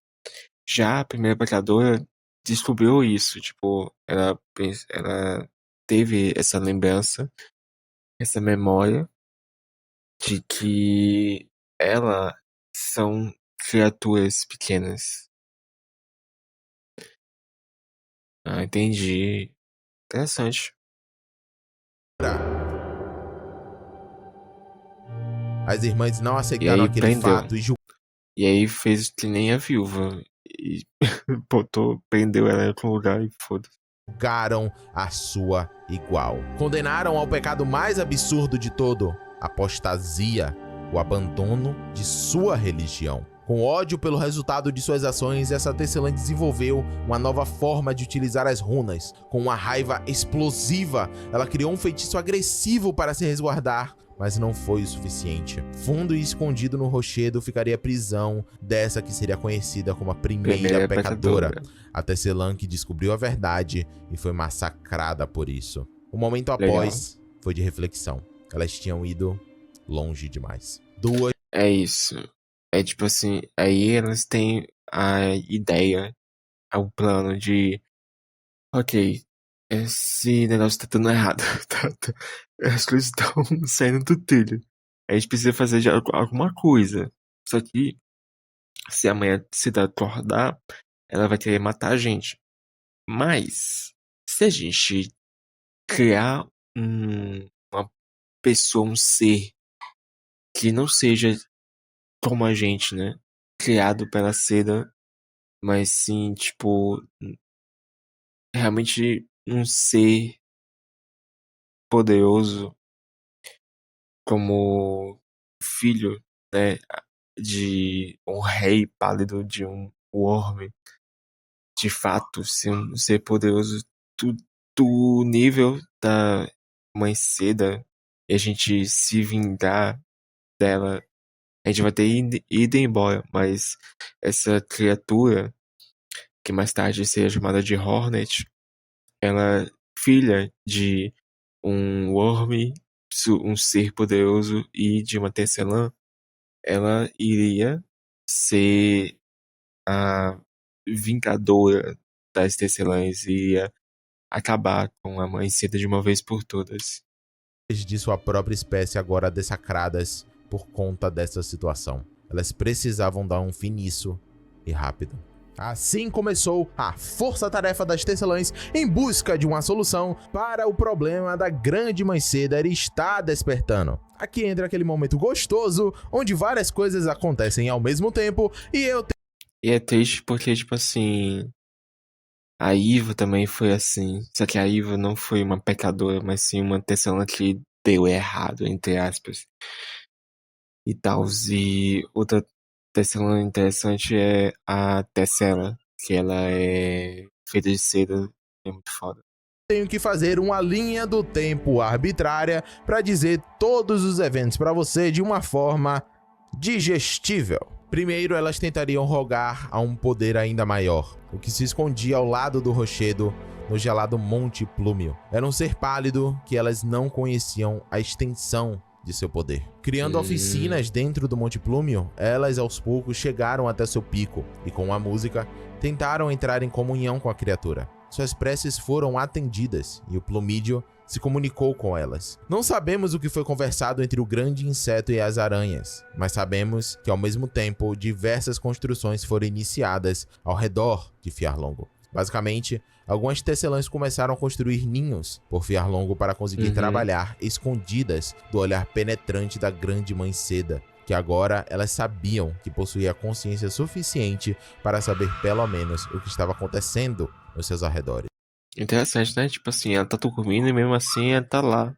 Já a primeira pecadora descobriu isso, tipo, ela teve essa lembrança, essa memória de que elas são criaturas pequenas. Ah, entendi. Interessante. As irmãs não E aceitaram aí aquele prendeu. fato e E aí fez que nem a viúva. E prendeu ela em outro lugar e foda-se. julgaram a sua igual. Condenaram ao pecado mais absurdo de todo, a apostasia, o abandono de sua religião. Com ódio pelo resultado de suas ações, essa tecelã desenvolveu uma nova forma de utilizar as runas. Com uma raiva explosiva, ela criou um feitiço agressivo para se resguardar, mas não foi o suficiente. Fundo e escondido no rochedo ficaria a prisão dessa que seria conhecida como a primeira pecadora. A tecelã que descobriu a verdade e foi massacrada por isso. O momento após foi de reflexão. Elas tinham ido longe demais. É isso. É tipo assim, aí elas têm a ideia, o plano de, ok, esse negócio tá dando errado. As coisas estão saindo do trilho. A gente precisa fazer já alguma coisa. Só que, se amanhã se acordar, ela vai querer matar a gente. Mas, se a gente criar uma pessoa, um ser que não seja como a gente, né? Criado pela seda, mas sim, tipo, realmente um ser poderoso como filho, né? De um rei pálido, de um orbe. De fato, ser um ser poderoso do nível da Mãe Seda e a gente se vingar dela, a gente vai ter ido embora, mas essa criatura, que mais tarde seria chamada de Hornet, ela é filha de um Worm, um ser poderoso, e de uma tecelã, ela iria ser a vingadora das tecelãs e iria acabar com a Mãe Seda de uma vez por todas. De sua própria espécie agora dessacradas por conta dessa situação. Elas precisavam dar um fim nisso e rápido. Assim começou a força-tarefa das tecelãs em busca de uma solução para o problema da grande Mãe Seda estar despertando. Aqui entra aquele momento gostoso, onde várias coisas acontecem ao mesmo tempo E é triste porque, tipo assim, a Iva também foi assim. Só que a Iva não foi uma pecadora, mas sim uma tecelã que deu errado, entre aspas. E tal. E outra tecelã interessante é a Tessela, que ela é feita de seda, é muito foda. tenho que fazer uma linha do tempo arbitrária para dizer todos os eventos para você de uma forma digestível. Primeiro, elas tentariam rogar a um poder ainda maior, o que se escondia ao lado do rochedo no gelado Monte Plúmio. Era um ser pálido que elas não conheciam a extensão de seu poder. Criando oficinas dentro do Monte Plúmio, elas aos poucos chegaram até seu pico e com a música tentaram entrar em comunhão com a criatura. Suas preces foram atendidas e o Plumídio se comunicou com elas. Não sabemos o que foi conversado entre o grande inseto e as aranhas, mas sabemos que ao mesmo tempo diversas construções foram iniciadas ao redor de Fiarlongo. Basicamente, algumas tecelãs começaram a construir ninhos por Fiarlongo para conseguir trabalhar escondidas do olhar penetrante da grande Mãe Seda, que agora elas sabiam que possuía consciência suficiente para saber pelo menos o que estava acontecendo nos seus arredores. Interessante, né? Tipo assim, ela tá dormindo e mesmo assim ela tá lá,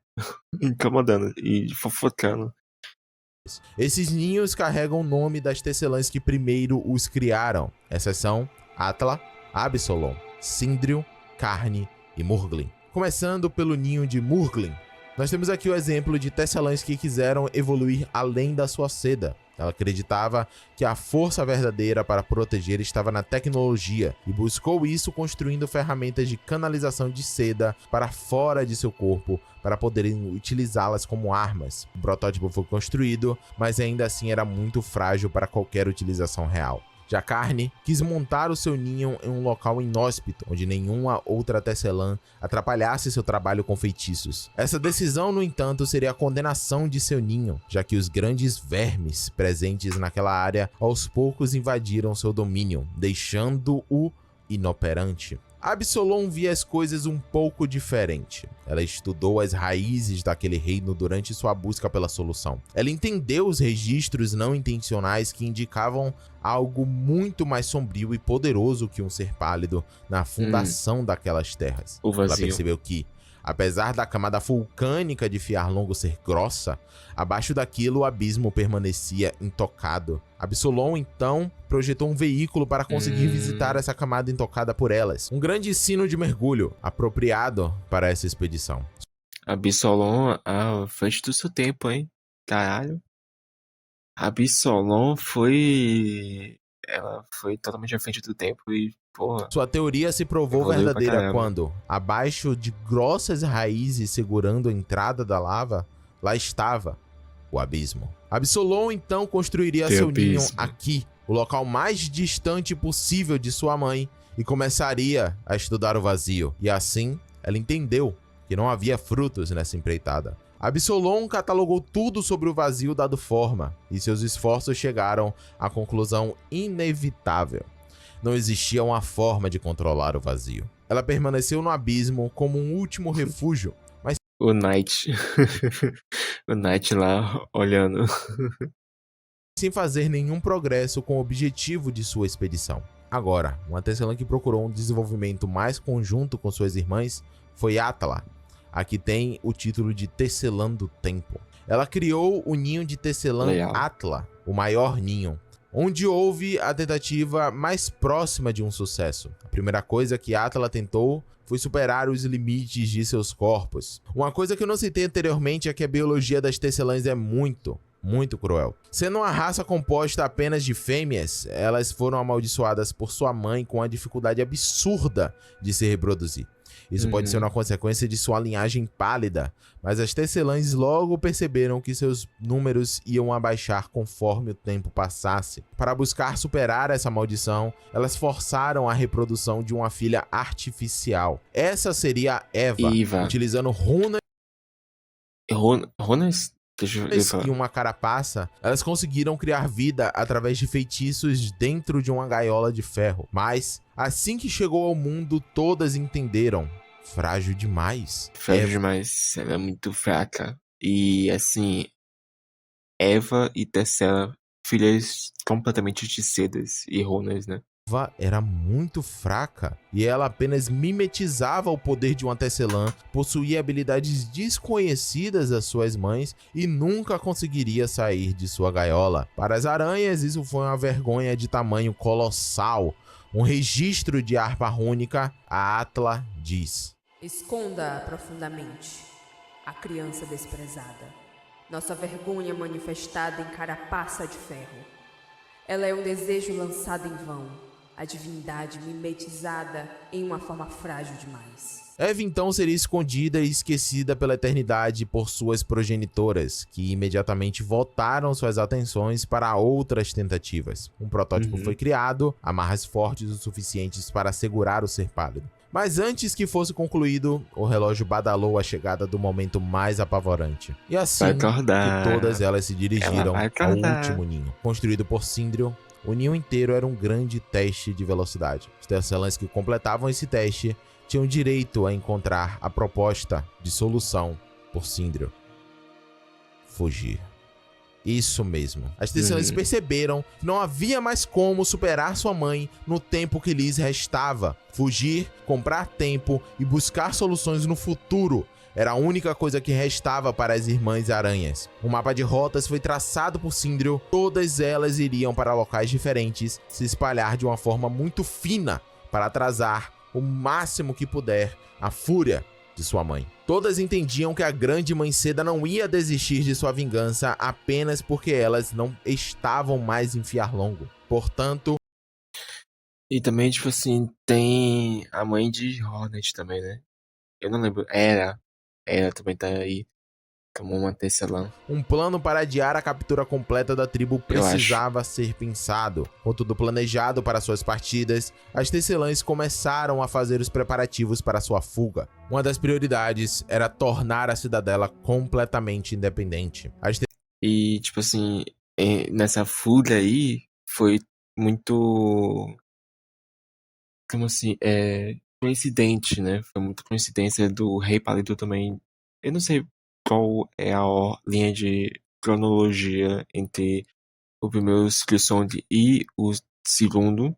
incomodando e fofocando. Esses ninhos carregam o nome das tecelãs que primeiro os criaram. Essas são Atla, Absolom, Sindril, Carne e Murglin. Começando pelo ninho de Murglin, nós temos aqui o exemplo de tecelãs que quiseram evoluir além da sua seda. Ela acreditava que a força verdadeira para proteger estava na tecnologia e buscou isso construindo ferramentas de canalização de seda para fora de seu corpo para poderem utilizá-las como armas. O protótipo foi construído, mas ainda assim era muito frágil para qualquer utilização real. Já Carne quis montar o seu ninho em um local inóspito, onde nenhuma outra tecelã atrapalhasse seu trabalho com feitiços. Essa decisão, no entanto, seria a condenação de seu ninho, já que os grandes vermes presentes naquela área aos poucos invadiram seu domínio, deixando-o inoperante. Absolom via as coisas um pouco diferente. Ela estudou as raízes daquele reino durante sua busca pela solução. Ela entendeu os registros não intencionais que indicavam algo muito mais sombrio e poderoso que um ser pálido na fundação daquelas terras. O vazio. Ela percebeu que, apesar da camada vulcânica de Fiarlongo ser grossa, abaixo daquilo o abismo permanecia intocado. Absolom, então, projetou um veículo para conseguir visitar essa camada intocada por elas. Um grande sino de mergulho, apropriado para essa expedição. Absolom à frente do seu tempo, hein? Caralho. Absolom foi... Ela foi totalmente à frente do tempo e, porra... Sua teoria se provou evoluiu pra verdadeira caramba. quando, abaixo de grossas raízes segurando a entrada da lava, lá estava o abismo. Absolom então construiria The seu ninho abismo. aqui, o local mais distante possível de sua mãe, e começaria a estudar o vazio. E assim, ela entendeu que não havia frutos nessa empreitada. Absolom catalogou tudo sobre o vazio dado forma, e seus esforços chegaram à conclusão inevitável. Não existia uma forma de controlar o vazio. Ela permaneceu no abismo como um último refúgio, mas O Knight. O Knight lá olhando. sem fazer nenhum progresso com o objetivo de sua expedição. Agora, uma tecelã que procurou um desenvolvimento mais conjunto com suas irmãs foi Atla, a que tem o título de Tecelã do Tempo. Ela criou o ninho de Tecelã Legal. Atla, o maior ninho, onde houve a tentativa mais próxima de um sucesso. A primeira coisa que Atla tentou foi superar os limites de seus corpos. Uma coisa que eu não citei anteriormente é que a biologia das tecelãs é muito cruel. Sendo uma raça composta apenas de fêmeas, elas foram amaldiçoadas por sua mãe com a dificuldade absurda de se reproduzir. Isso pode ser uma consequência de sua linhagem pálida, mas as tecelãs logo perceberam que seus números iam abaixar conforme o tempo passasse. Para buscar superar essa maldição, elas forçaram a reprodução de uma filha artificial. Essa seria Eva, Eva. utilizando runas Ronas? Deixa eu e falar. uma carapaça. Elas conseguiram criar vida através de feitiços dentro de uma gaiola de ferro. Mas, assim que chegou ao mundo, todas entenderam. Frágil demais. Frágil demais. Ela é muito fraca. E, assim, Eva e Tessela, filhas completamente de Cedas e Ronas, né? Eva era muito fraca e ela apenas mimetizava o poder de uma tecelã, possuía habilidades desconhecidas das suas mães e nunca conseguiria sair de sua gaiola. Para as aranhas, isso foi uma vergonha de tamanho colossal. Um registro de harpa rúnica, a Atla diz: Esconda profundamente a criança desprezada, nossa vergonha manifestada em carapaça de ferro. Ela é um desejo lançado em vão, a divindade mimetizada em uma forma frágil demais. Eva então seria escondida e esquecida pela eternidade por suas progenitoras, que imediatamente voltaram suas atenções para outras tentativas. Um protótipo foi criado, amarras fortes o suficientes para segurar o ser pálido. Mas antes que fosse concluído, o relógio badalou a chegada do momento mais apavorante. E assim Vai acordar. que todas elas se dirigiram Ela vai ao acordar. último ninho. Construído por Sindriel, o ninho inteiro era um grande teste de velocidade. Os tecelãs que completavam esse teste tinham direito a encontrar a proposta de solução por Sindriel: fugir. Isso mesmo. As tecelãs perceberam que não havia mais como superar sua mãe no tempo que lhes restava. Fugir, comprar tempo e buscar soluções no futuro era a única coisa que restava para as irmãs aranhas. Um mapa de rotas foi traçado por Sindriel. Todas elas iriam para locais diferentes, se espalhar de uma forma muito fina para atrasar o máximo que puder a fúria de sua mãe. Todas entendiam que a grande mãe Seda não ia desistir de sua vingança apenas porque elas não estavam mais em Fiarlongo. Portanto, E também, tipo assim, tem a mãe de Hornet também, né? Eu não lembro. Ela também tá aí como uma tecelã. um plano para adiar a captura completa da tribo precisava ser pensado. Com tudo planejado para suas partidas, as tecelãs começaram a fazer os preparativos para sua fuga. Uma das prioridades era tornar a cidadela completamente independente. E, tipo assim, nessa fuga aí, foi muito... Como assim? coincidente, né? Foi muita coincidência do Rei Pálido também. Eu não sei qual é a linha de cronologia entre o primeiro Silksong e o segundo,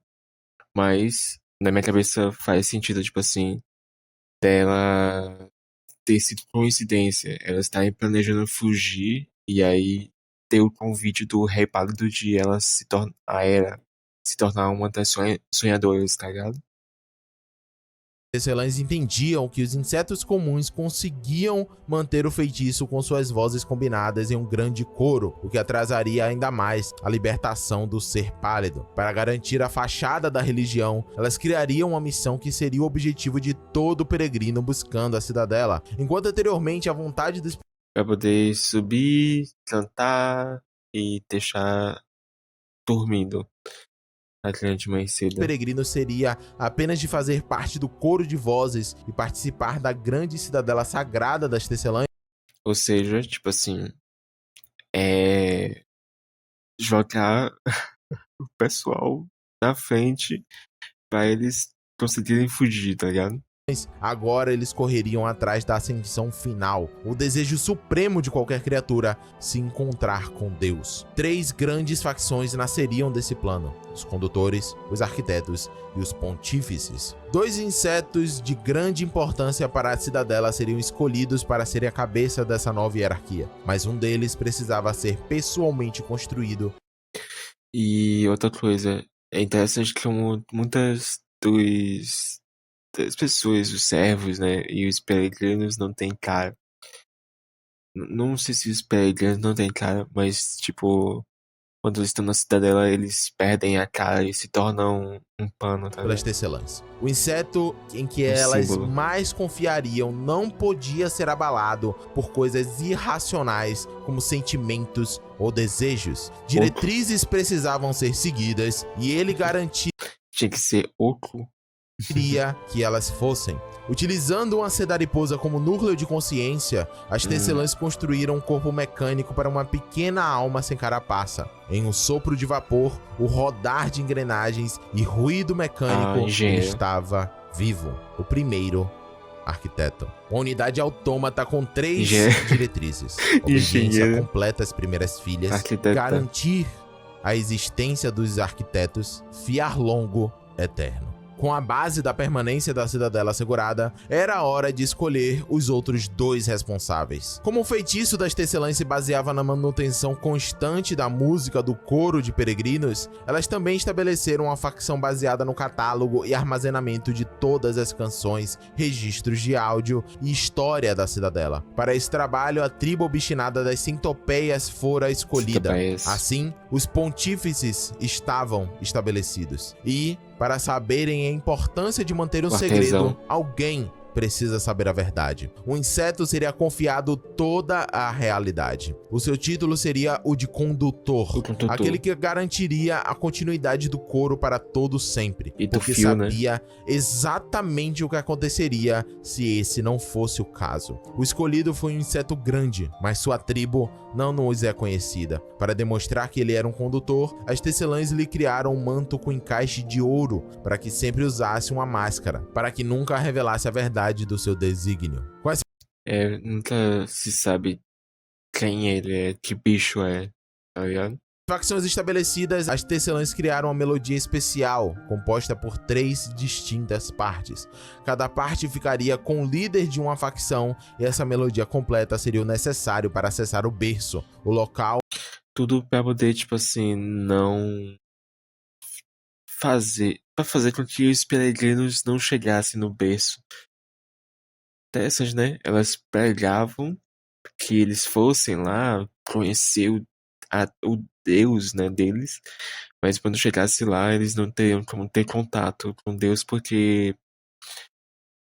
mas na minha cabeça faz sentido, tipo assim, dela ter sido coincidência. Elas estarem planejando fugir e aí ter o convite do Rei Pálido de ela se tornar uma das sonhadoras, tá ligado? Tecelãs entendiam que os insetos comuns conseguiam manter o feitiço com suas vozes combinadas em um grande coro, o que atrasaria ainda mais a libertação do ser pálido. Para garantir a fachada da religião, elas criariam uma missão que seria o objetivo de todo peregrino buscando a cidadela, enquanto anteriormente a vontade dos Pra poder subir, cantar e deixar dormindo a grande mãe cedo. peregrinos seria apenas de fazer parte do coro de vozes e participar da grande cidadela sagrada das Tecelãs. Ou seja, tipo assim, jogar o pessoal na frente pra eles conseguirem fugir, tá ligado? Agora eles correriam atrás da ascensão final, o desejo supremo de qualquer criatura, se encontrar com Deus. 3 grandes facções nasceriam desse plano: os condutores, os arquitetos e os pontífices. 2 insetos de grande importância para a cidadela seriam escolhidos para serem a cabeça dessa nova hierarquia, mas um deles precisava ser pessoalmente construído. E outra coisa, é interessante que muitas das pessoas, os servos, né, e os peregrinos não têm cara. Não sei se os peregrinos não têm cara, mas, tipo, quando eles estão na cidadela, eles perdem a cara e se tornam um pano, tá Pelas ligado? Tecelãs. O inseto em que Um elas símbolo. mais confiariam não podia ser abalado por coisas irracionais como sentimentos ou desejos. Diretrizes precisavam ser seguidas e ele garantia Tinha que ser oco. que elas fossem. Utilizando uma sedariposa como núcleo de consciência, as Tecelãs construíram um corpo mecânico para uma pequena alma sem carapaça. Em um sopro de vapor, o rodar de engrenagens e ruído mecânico, ele engenheiro. estava vivo. O primeiro arquiteto. Uma unidade autômata com 3 Engenheiro. diretrizes: obediência Engenheiro. completa às primeiras filhas, Arquiteta. garantir a existência dos arquitetos, fiar longo, eterno. Com a base da permanência da cidadela assegurada, era a hora de escolher os outros 2 responsáveis. Como o feitiço das Tecelãs se baseava na manutenção constante da música do coro de peregrinos, elas também estabeleceram uma facção baseada no catálogo e armazenamento de todas as canções, registros de áudio e história da cidadela. Para esse trabalho, a tribo obstinada das Centopeias fora escolhida. Centopeias. Assim, os pontífices estavam estabelecidos. E, para saberem a importância de manter um O segredo, artesão. alguém precisa saber a verdade. O inseto seria confiado toda a realidade. O seu título seria o de condutor, O condutor. aquele que garantiria a continuidade do coro para todo sempre, E do porque fio, né? sabia exatamente o que aconteceria se esse não fosse o caso. O escolhido foi um inseto grande, mas sua tribo não nos é conhecida. Para demonstrar que ele era um condutor, as Tecelãs lhe criaram um manto com encaixe de ouro para que sempre usasse uma máscara, para que nunca revelasse a verdade do seu desígnio. Com essa Nunca se sabe quem ele é, que bicho é, tá ligado? facções estabelecidas, as Tecelãs criaram uma melodia especial, composta por 3 distintas partes. Cada parte ficaria com o líder de uma facção, e essa melodia completa seria o necessário para acessar o berço, o local Tudo pra poder, tipo assim, não fazer. Pra fazer com que os peregrinos não chegassem no berço. Interessante, né? Elas pregavam que eles fossem lá conhecer o Deus, né, deles, mas quando chegasse lá, eles não teriam como ter contato com Deus porque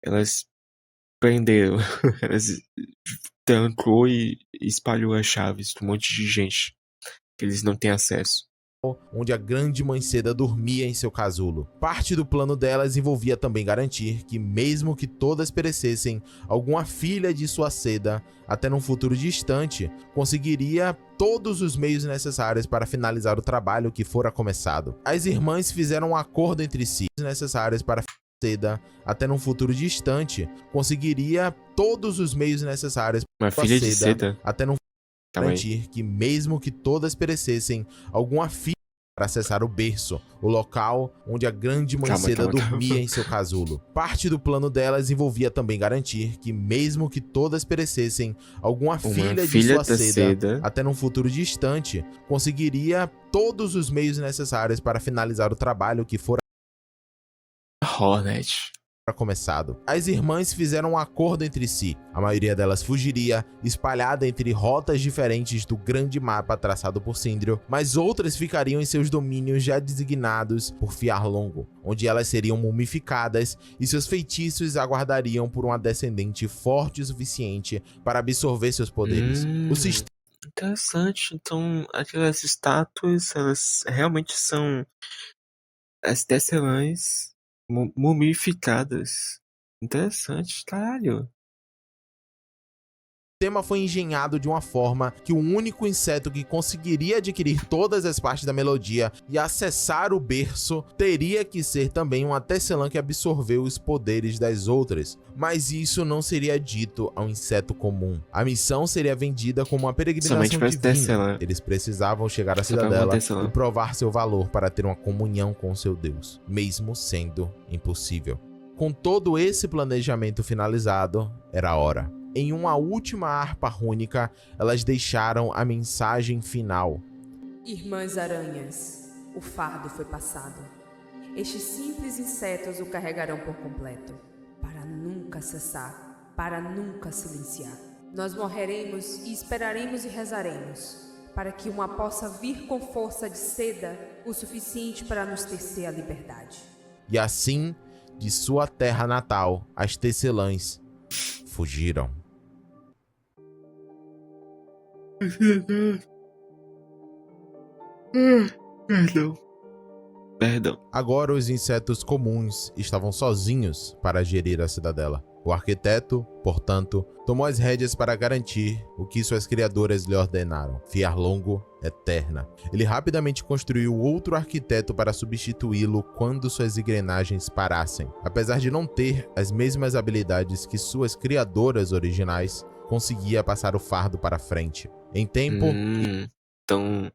elas prenderam, elas trancou e espalhou as chaves pra um monte de gente que eles não têm acesso. onde a grande mãe seda dormia em seu casulo. Parte do plano delas envolvia também garantir que, mesmo que todas perecessem, alguma filha de sua seda, até num futuro distante, conseguiria todos os meios necessários para finalizar o trabalho que fora começado. As irmãs fizeram um acordo entre si necessários para seda até num futuro distante, conseguiria todos os meios necessários Uma para a filha de seda seda? até num Calma aí. garantir que, mesmo que todas perecessem, alguma filha para acessar o berço, o local onde a grande mãe Calma, seda calma, calma. dormia em seu casulo. Parte do plano delas envolvia também garantir que, mesmo que todas perecessem, alguma filha de filha sua da seda. até num futuro distante, conseguiria todos os meios necessários para finalizar o trabalho que fora Hornet. começado. As irmãs fizeram um acordo entre si. A maioria delas fugiria, espalhada entre rotas diferentes do grande mapa traçado por Sindrio, mas outras ficariam em seus domínios já designados por Fiarlongo, onde elas seriam mumificadas e seus feitiços aguardariam por uma descendente forte o suficiente para absorver seus poderes. O sistema Interessante. Então, aquelas estátuas, elas realmente são as tecelãs mumificadas. Interessante, caralho. foi engenhado de uma forma que o único inseto que conseguiria adquirir todas as partes da melodia e acessar o berço teria que ser também uma tecelã que absorveu os poderes das outras. Mas isso não seria dito ao inseto comum. A missão seria vendida como uma peregrinação Somente para divina. tecelã. Eles precisavam chegar à Só pra uma cidadela tecelã. e provar seu valor para ter uma comunhão com seu Deus, mesmo sendo impossível. Com todo esse planejamento finalizado, era a hora. Em uma última harpa rúnica, elas deixaram a mensagem final. Irmãs aranhas, o fardo foi passado. Estes simples insetos o carregarão por completo, para nunca cessar, para nunca silenciar. Nós morreremos e esperaremos e rezaremos, para que uma possa vir com força de seda o suficiente para nos tecer a liberdade. E assim, de sua terra natal, as tecelãs fugiram. Perdão. Agora os insetos comuns estavam sozinhos para gerir a cidadela. O arquiteto, portanto, tomou as rédeas para garantir o que suas criadoras lhe ordenaram: Fiarlongo eterna. Ele rapidamente construiu outro arquiteto para substituí-lo quando suas engrenagens parassem. Apesar de não ter as mesmas habilidades que suas criadoras originais, conseguia passar o fardo para frente. Em tempo, Então,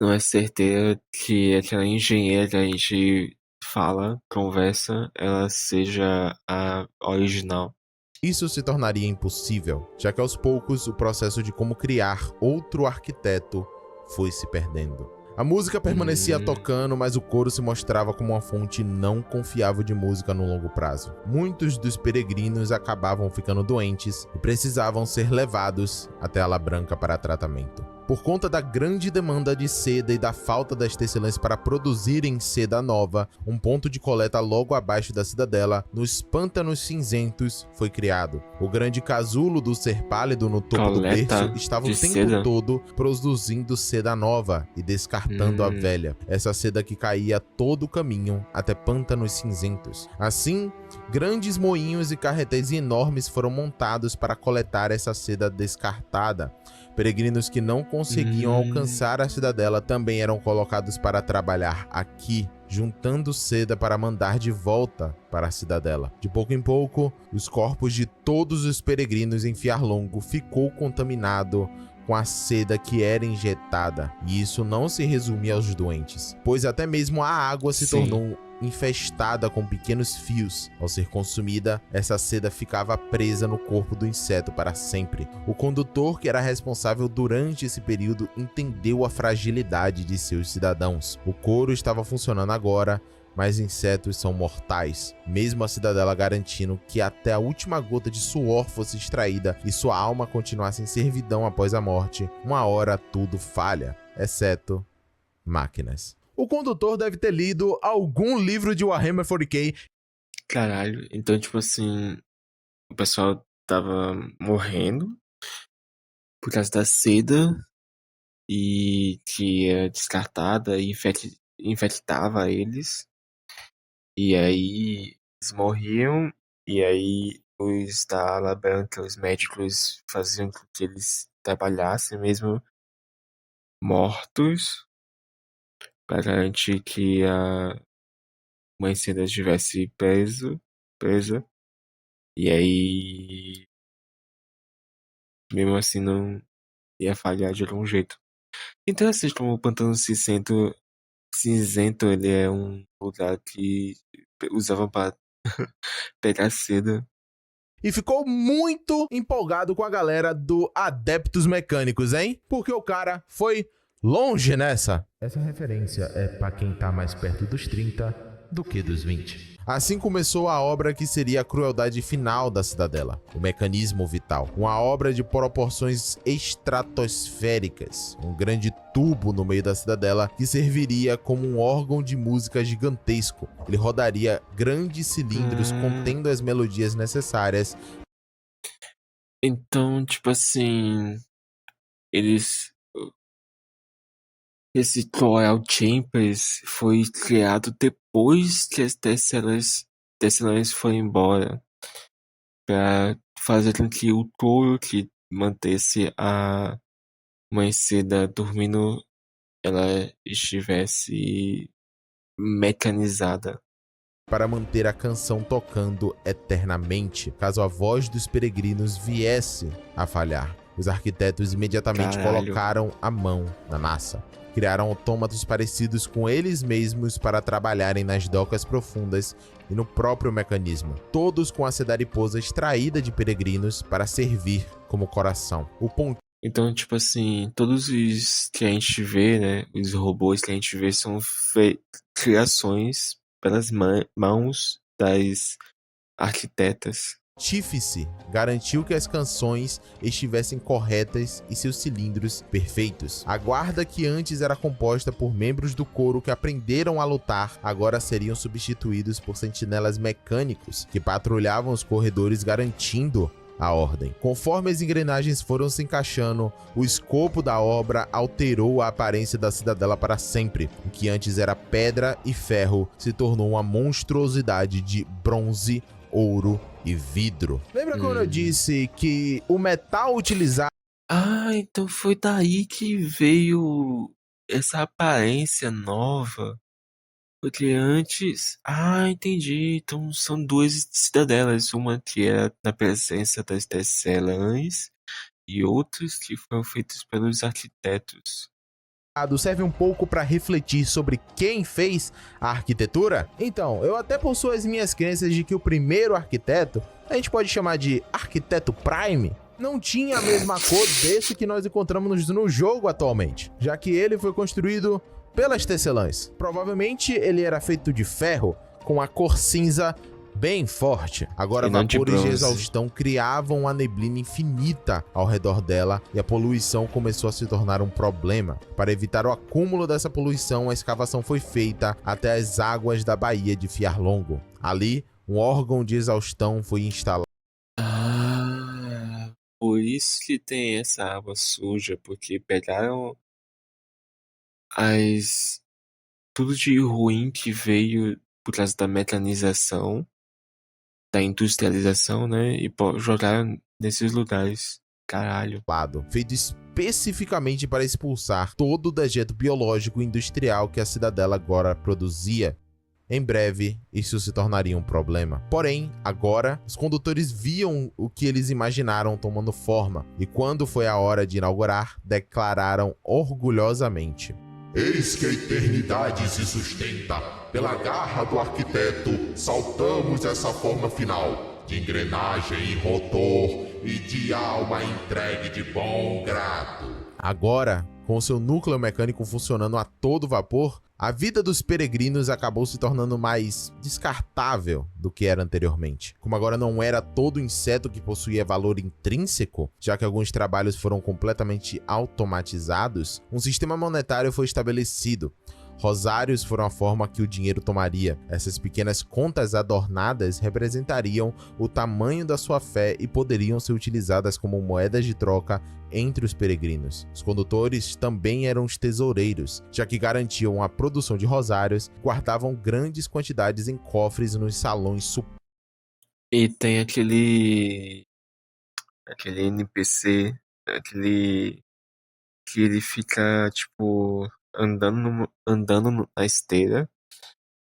não é certeiro que aquela engenheira que a gente fala, conversa, ela seja a original. isso se tornaria impossível, já que aos poucos o processo de como criar outro arquiteto foi se perdendo. A música permanecia tocando, mas o coro se mostrava como uma fonte não confiável de música no longo prazo. Muitos dos peregrinos acabavam ficando doentes e precisavam ser levados até a La Branca para tratamento. Por conta da grande demanda de seda e da falta das tecelãs para produzirem seda nova, um ponto de coleta logo abaixo da cidadela, nos Pântanos Cinzentos, foi criado. O grande casulo do Ser Pálido no topo do Coleta berço estava o de tempo seda? todo produzindo seda nova e descartando a velha. Essa seda que caía todo o caminho até Pântanos Cinzentos. Assim, grandes moinhos e carretéis enormes foram montados para coletar essa seda descartada. Peregrinos que não conseguiam alcançar a cidadela também eram colocados para trabalhar aqui, juntando seda para mandar de volta para a cidadela. De pouco em pouco, os corpos de todos os peregrinos em Fiarlongo ficou contaminado com a seda que era injetada, e isso não se resume aos doentes, pois até mesmo a água se tornou infestada com pequenos fios. Ao ser consumida, essa seda ficava presa no corpo do inseto para sempre. O condutor, que era responsável durante esse período, entendeu a fragilidade de seus cidadãos. O coro estava funcionando agora, mas insetos são mortais, mesmo a cidadela garantindo que até a última gota de suor fosse extraída e sua alma continuasse em servidão após a morte, uma hora tudo falha, exceto máquinas. O condutor deve ter lido algum livro de Warhammer 40k. Caralho, então tipo assim, o pessoal tava morrendo por causa da seda e que é descartada e infectava eles. E aí eles morriam, e aí os da Ala Branca, os médicos, faziam com que eles trabalhassem mesmo mortos, para garantir que a mãe Seda estivesse presa, e aí, mesmo assim, não ia falhar de algum jeito. Interessante como o Pantano Cinzento, ele é um lugar que usavam para pegar seda. E ficou muito empolgado com a galera do Adeptos Mecânicos, hein? Porque o cara foi longe nessa. Essa referência é pra quem tá mais perto dos 30 do que dos 20. Assim começou a obra que seria a crueldade final da Cidadela, o Mecanismo Vital. Uma obra de proporções estratosféricas, um grande tubo no meio da Cidadela que serviria como um órgão de música gigantesco. Ele rodaria grandes cilindros contendo as melodias necessárias. Então, tipo assim, eles... Esse Royal Chambers foi criado depois que as Tesselãs foram embora, para fazer com que o touro que mantesse a mãe Seda dormindo, ela estivesse mecanizada. Para manter a canção tocando eternamente, caso a voz dos peregrinos viesse a falhar. Os arquitetos imediatamente colocaram a mão na massa. Criaram autômatos parecidos com eles mesmos para trabalharem nas docas profundas e no próprio mecanismo, todos com a sedariposa extraída de peregrinos para servir como coração. Então, tipo assim, todos os que a gente vê, né, os robôs que a gente vê são criações pelas mãos das arquitetas. Artífice garantiu que as canções estivessem corretas e seus cilindros perfeitos. A guarda, que antes era composta por membros do coro que aprenderam a lutar, agora seriam substituídos por sentinelas mecânicos que patrulhavam os corredores garantindo a ordem. Conforme as engrenagens foram se encaixando, o escopo da obra alterou a aparência da Cidadela para sempre. O que antes era pedra e ferro se tornou uma monstruosidade de bronze, ouro e vidro. Lembra quando eu disse que o metal utilizado... Então foi daí que veio essa aparência nova. Porque antes... entendi. Então são duas cidadelas. Uma que era na presença das tecelãs e outras que foram feitas pelos arquitetos. serve um pouco para refletir sobre quem fez a arquitetura? Então, eu até possuo as minhas crenças de que o primeiro arquiteto, a gente pode chamar de Arquiteto Prime, não tinha a mesma cor desse que nós encontramos no jogo atualmente, já que ele foi construído pelas tecelãs. Provavelmente ele era feito de ferro, com a cor cinza bem forte. Agora, vapores de exaustão criavam uma neblina infinita ao redor dela e a poluição começou a se tornar um problema. Para evitar o acúmulo dessa poluição, a escavação foi feita até as águas da Baía de Fiarlongo. Ali, um órgão de exaustão foi instalado. Por isso que tem essa água suja, porque pegaram tudo de ruim que veio por causa da mecanização, da industrialização, né? E jogaram nesses lugares. Caralho. Feito especificamente para expulsar todo o dejeto biológico e industrial que a Cidadela agora produzia. Em breve, isso se tornaria um problema. Porém, agora, os condutores viam o que eles imaginaram tomando forma, e quando foi a hora de inaugurar, declararam orgulhosamente: Eis que a eternidade se sustenta. Pela garra do arquiteto, saltamos essa forma final, de engrenagem e rotor, e de alma entregue de bom grado. Agora, com seu núcleo mecânico funcionando a todo vapor, a vida dos peregrinos acabou se tornando mais descartável do que era anteriormente. Como agora não era todo inseto que possuía valor intrínseco, já que alguns trabalhos foram completamente automatizados, um sistema monetário foi estabelecido. Rosários foram a forma que o dinheiro tomaria. Essas pequenas contas adornadas representariam o tamanho da sua fé e poderiam ser utilizadas como moedas de troca entre os peregrinos. Os condutores também eram os tesoureiros, já que garantiam a produção de rosários e guardavam grandes quantidades em cofres nos salões. E tem aquele NPC, que ele fica, tipo, andando na esteira,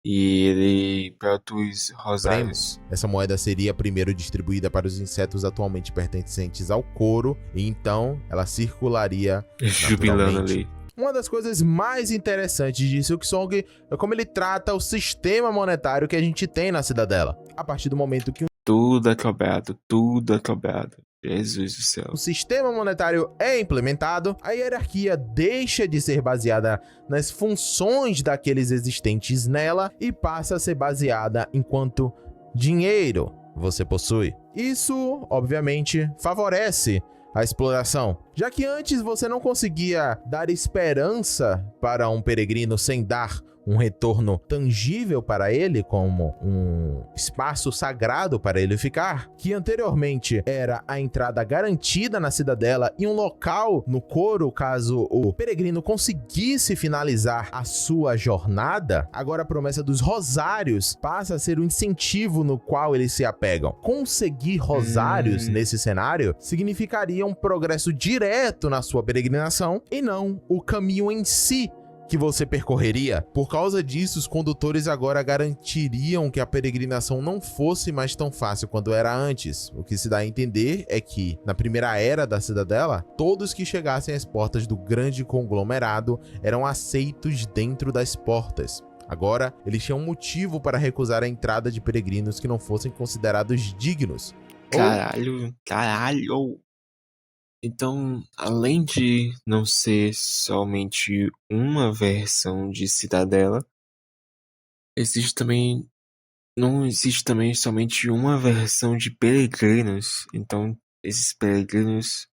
E ele produz Prêmio. rosários. Essa moeda seria primeiro distribuída para os insetos atualmente pertencentes ao couro, e então ela circularia Jubilando naturalmente. ali. Uma das coisas mais interessantes de Silksong é como ele trata o sistema monetário que a gente tem na cidadela. A partir do momento que Tudo acabado, tudo acabado. Jesus do céu. o sistema monetário é implementado, a hierarquia deixa de ser baseada nas funções daqueles existentes nela e passa a ser baseada em quanto dinheiro você possui. Isso, obviamente, favorece a exploração, já que antes você não conseguia dar esperança para um peregrino sem dar um retorno tangível para ele, como um espaço sagrado para ele ficar, que anteriormente era a entrada garantida na cidadela e um local no coro caso o peregrino conseguisse finalizar a sua jornada. Agora a promessa dos rosários passa a ser o incentivo no qual eles se apegam. Conseguir rosários nesse cenário significaria um progresso direto na sua peregrinação e não o caminho em si que você percorreria. Por causa disso, os condutores agora garantiriam que a peregrinação não fosse mais tão fácil quanto era antes. O que se dá a entender é que, na primeira era da cidadela, todos que chegassem às portas do grande conglomerado eram aceitos dentro das portas. Agora, eles tinham motivo para recusar a entrada de peregrinos que não fossem considerados dignos. Caralho. Então, além de não ser somente uma versão de Cidadela, não existe também somente uma versão de peregrinos. Então, esses peregrinos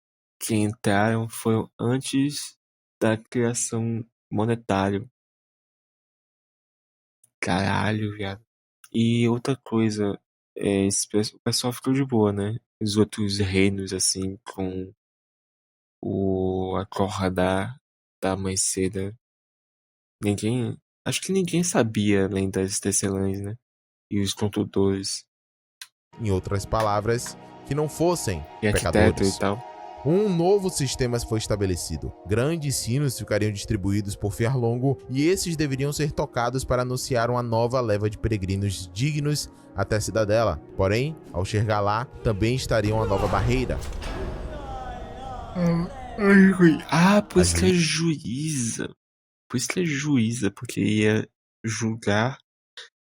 que entraram foram antes da criação monetária. Caralho, viado. E outra coisa, o pessoal ficou de boa, né? Os outros reinos, assim, com o acordar da mãe cedo. Acho que ninguém sabia além das tecelãs, né? E os construtores. Em outras palavras, que não fossem E arquiteto pecadores. e tal. Um novo sistema foi estabelecido. Grandes sinos ficariam distribuídos por Fiarlongo e esses deveriam ser tocados para anunciar uma nova leva de peregrinos dignos até a cidadela. Porém, ao chegar lá, também estaria uma nova barreira. Por isso que é juíza. Por isso que é juíza, porque ia julgar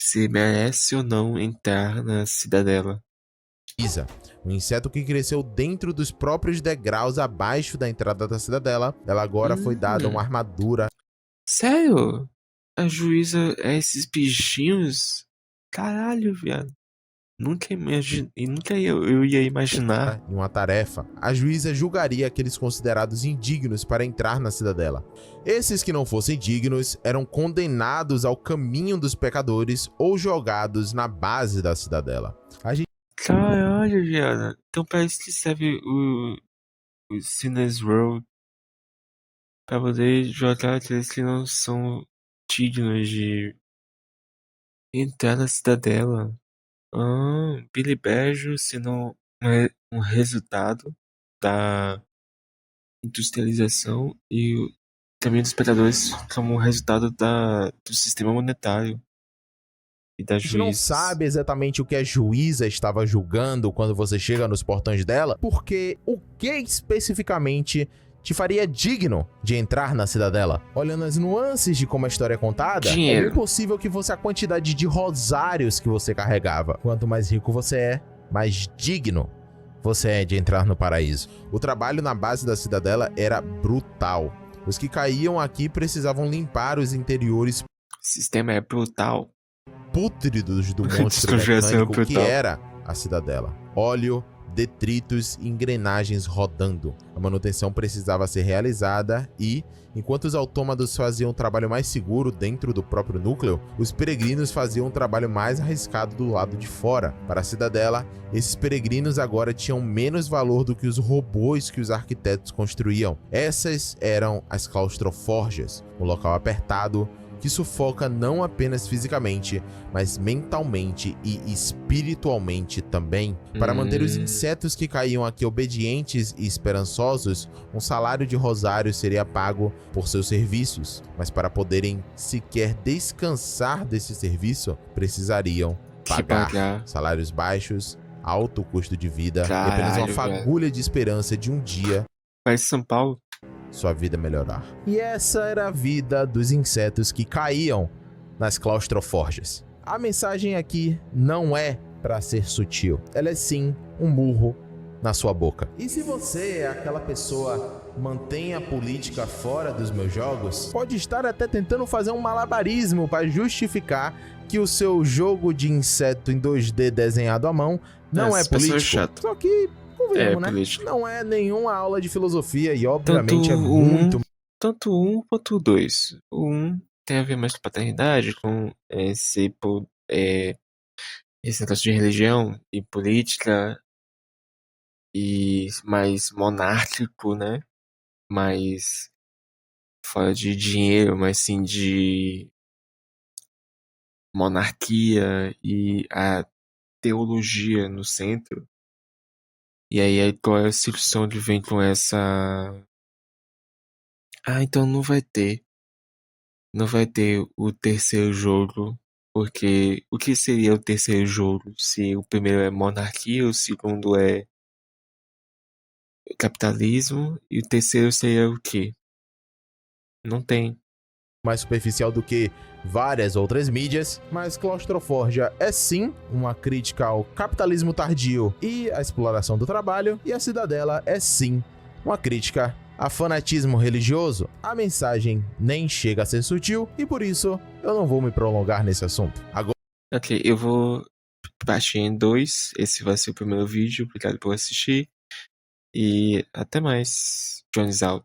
se merece ou não entrar na cidadela. Isa, um inseto que cresceu dentro dos próprios degraus abaixo da entrada da cidadela, ela agora foi dada uma armadura. Sério? A juíza é esses bichinhos? Caralho, viado. Eu ia imaginar. Em uma tarefa, a juíza julgaria aqueles considerados indignos para entrar na cidadela. Esses que não fossem dignos eram condenados ao caminho dos pecadores ou jogados na base da cidadela. Caralho, viado. Então parece que serve o Sinners Road pra poder jogar aqueles que não são dignos de entrar na cidadela. Privilégio, senão um resultado da industrialização e o caminho dos pecadores como resultado do sistema monetário e da A gente não sabe exatamente o que a juíza estava julgando quando você chega nos portões dela, porque o que especificamente te faria digno de entrar na cidadela? Olhando as nuances de como a história é contada, Dinheiro. é bem possível que fosse a quantidade de rosários que você carregava. Quanto mais rico você é, mais digno você é de entrar no paraíso. O trabalho na base da cidadela era brutal. Os que caíam aqui precisavam limpar os interiores O sistema é brutal. pútridos do monstro Desconfiança mecânico que brutal. era a cidadela. Óleo, detritos e engrenagens rodando. A manutenção precisava ser realizada e, enquanto os autômatos faziam um trabalho mais seguro dentro do próprio núcleo, os peregrinos faziam um trabalho mais arriscado do lado de fora. Para a cidadela, esses peregrinos agora tinham menos valor do que os robôs que os arquitetos construíam. Essas eram as claustroforjas, um local apertado, que sufoca não apenas fisicamente, mas mentalmente e espiritualmente também. Para manter os insetos que caíam aqui obedientes e esperançosos, um salário de rosário seria pago por seus serviços, mas para poderem sequer descansar desse serviço, precisariam pagar salários baixos, alto custo de vida e apenas uma fagulha de esperança de um dia Parece São Paulo. sua vida melhorar. E essa era a vida dos insetos que caíam nas claustroforjas. A mensagem aqui não é para ser sutil, ela é sim um murro na sua boca. E se você é aquela pessoa mantém a política fora dos meus jogos, pode estar até tentando fazer um malabarismo para justificar que o seu jogo de inseto em 2D desenhado à mão não é político. Chato. Só que, convenhamos, né? Político. Não é nenhuma aula de filosofia e obviamente é muito... Tanto o 1 quanto o 2. O 1 tem a ver mais com paternidade, com esse negócio de religião e política e mais monárquico, né? Mais fora de dinheiro, mas sim de monarquia e a teologia no centro. E aí agora a Silson vem com essa... então não vai ter o terceiro jogo, porque o que seria o terceiro jogo se o primeiro é monarquia, o segundo é capitalismo e o terceiro seria o quê? Não tem. Mais superficial do que várias outras mídias, mas Claustroforja é sim uma crítica ao capitalismo tardio e à exploração do trabalho, e a Cidadela é sim uma crítica a fanatismo religioso. A mensagem nem chega a ser sutil e por isso eu não vou me prolongar nesse assunto. Agora... Ok, eu vou partir em 2. Esse vai ser o primeiro vídeo. Obrigado por assistir. E até mais. Jones out.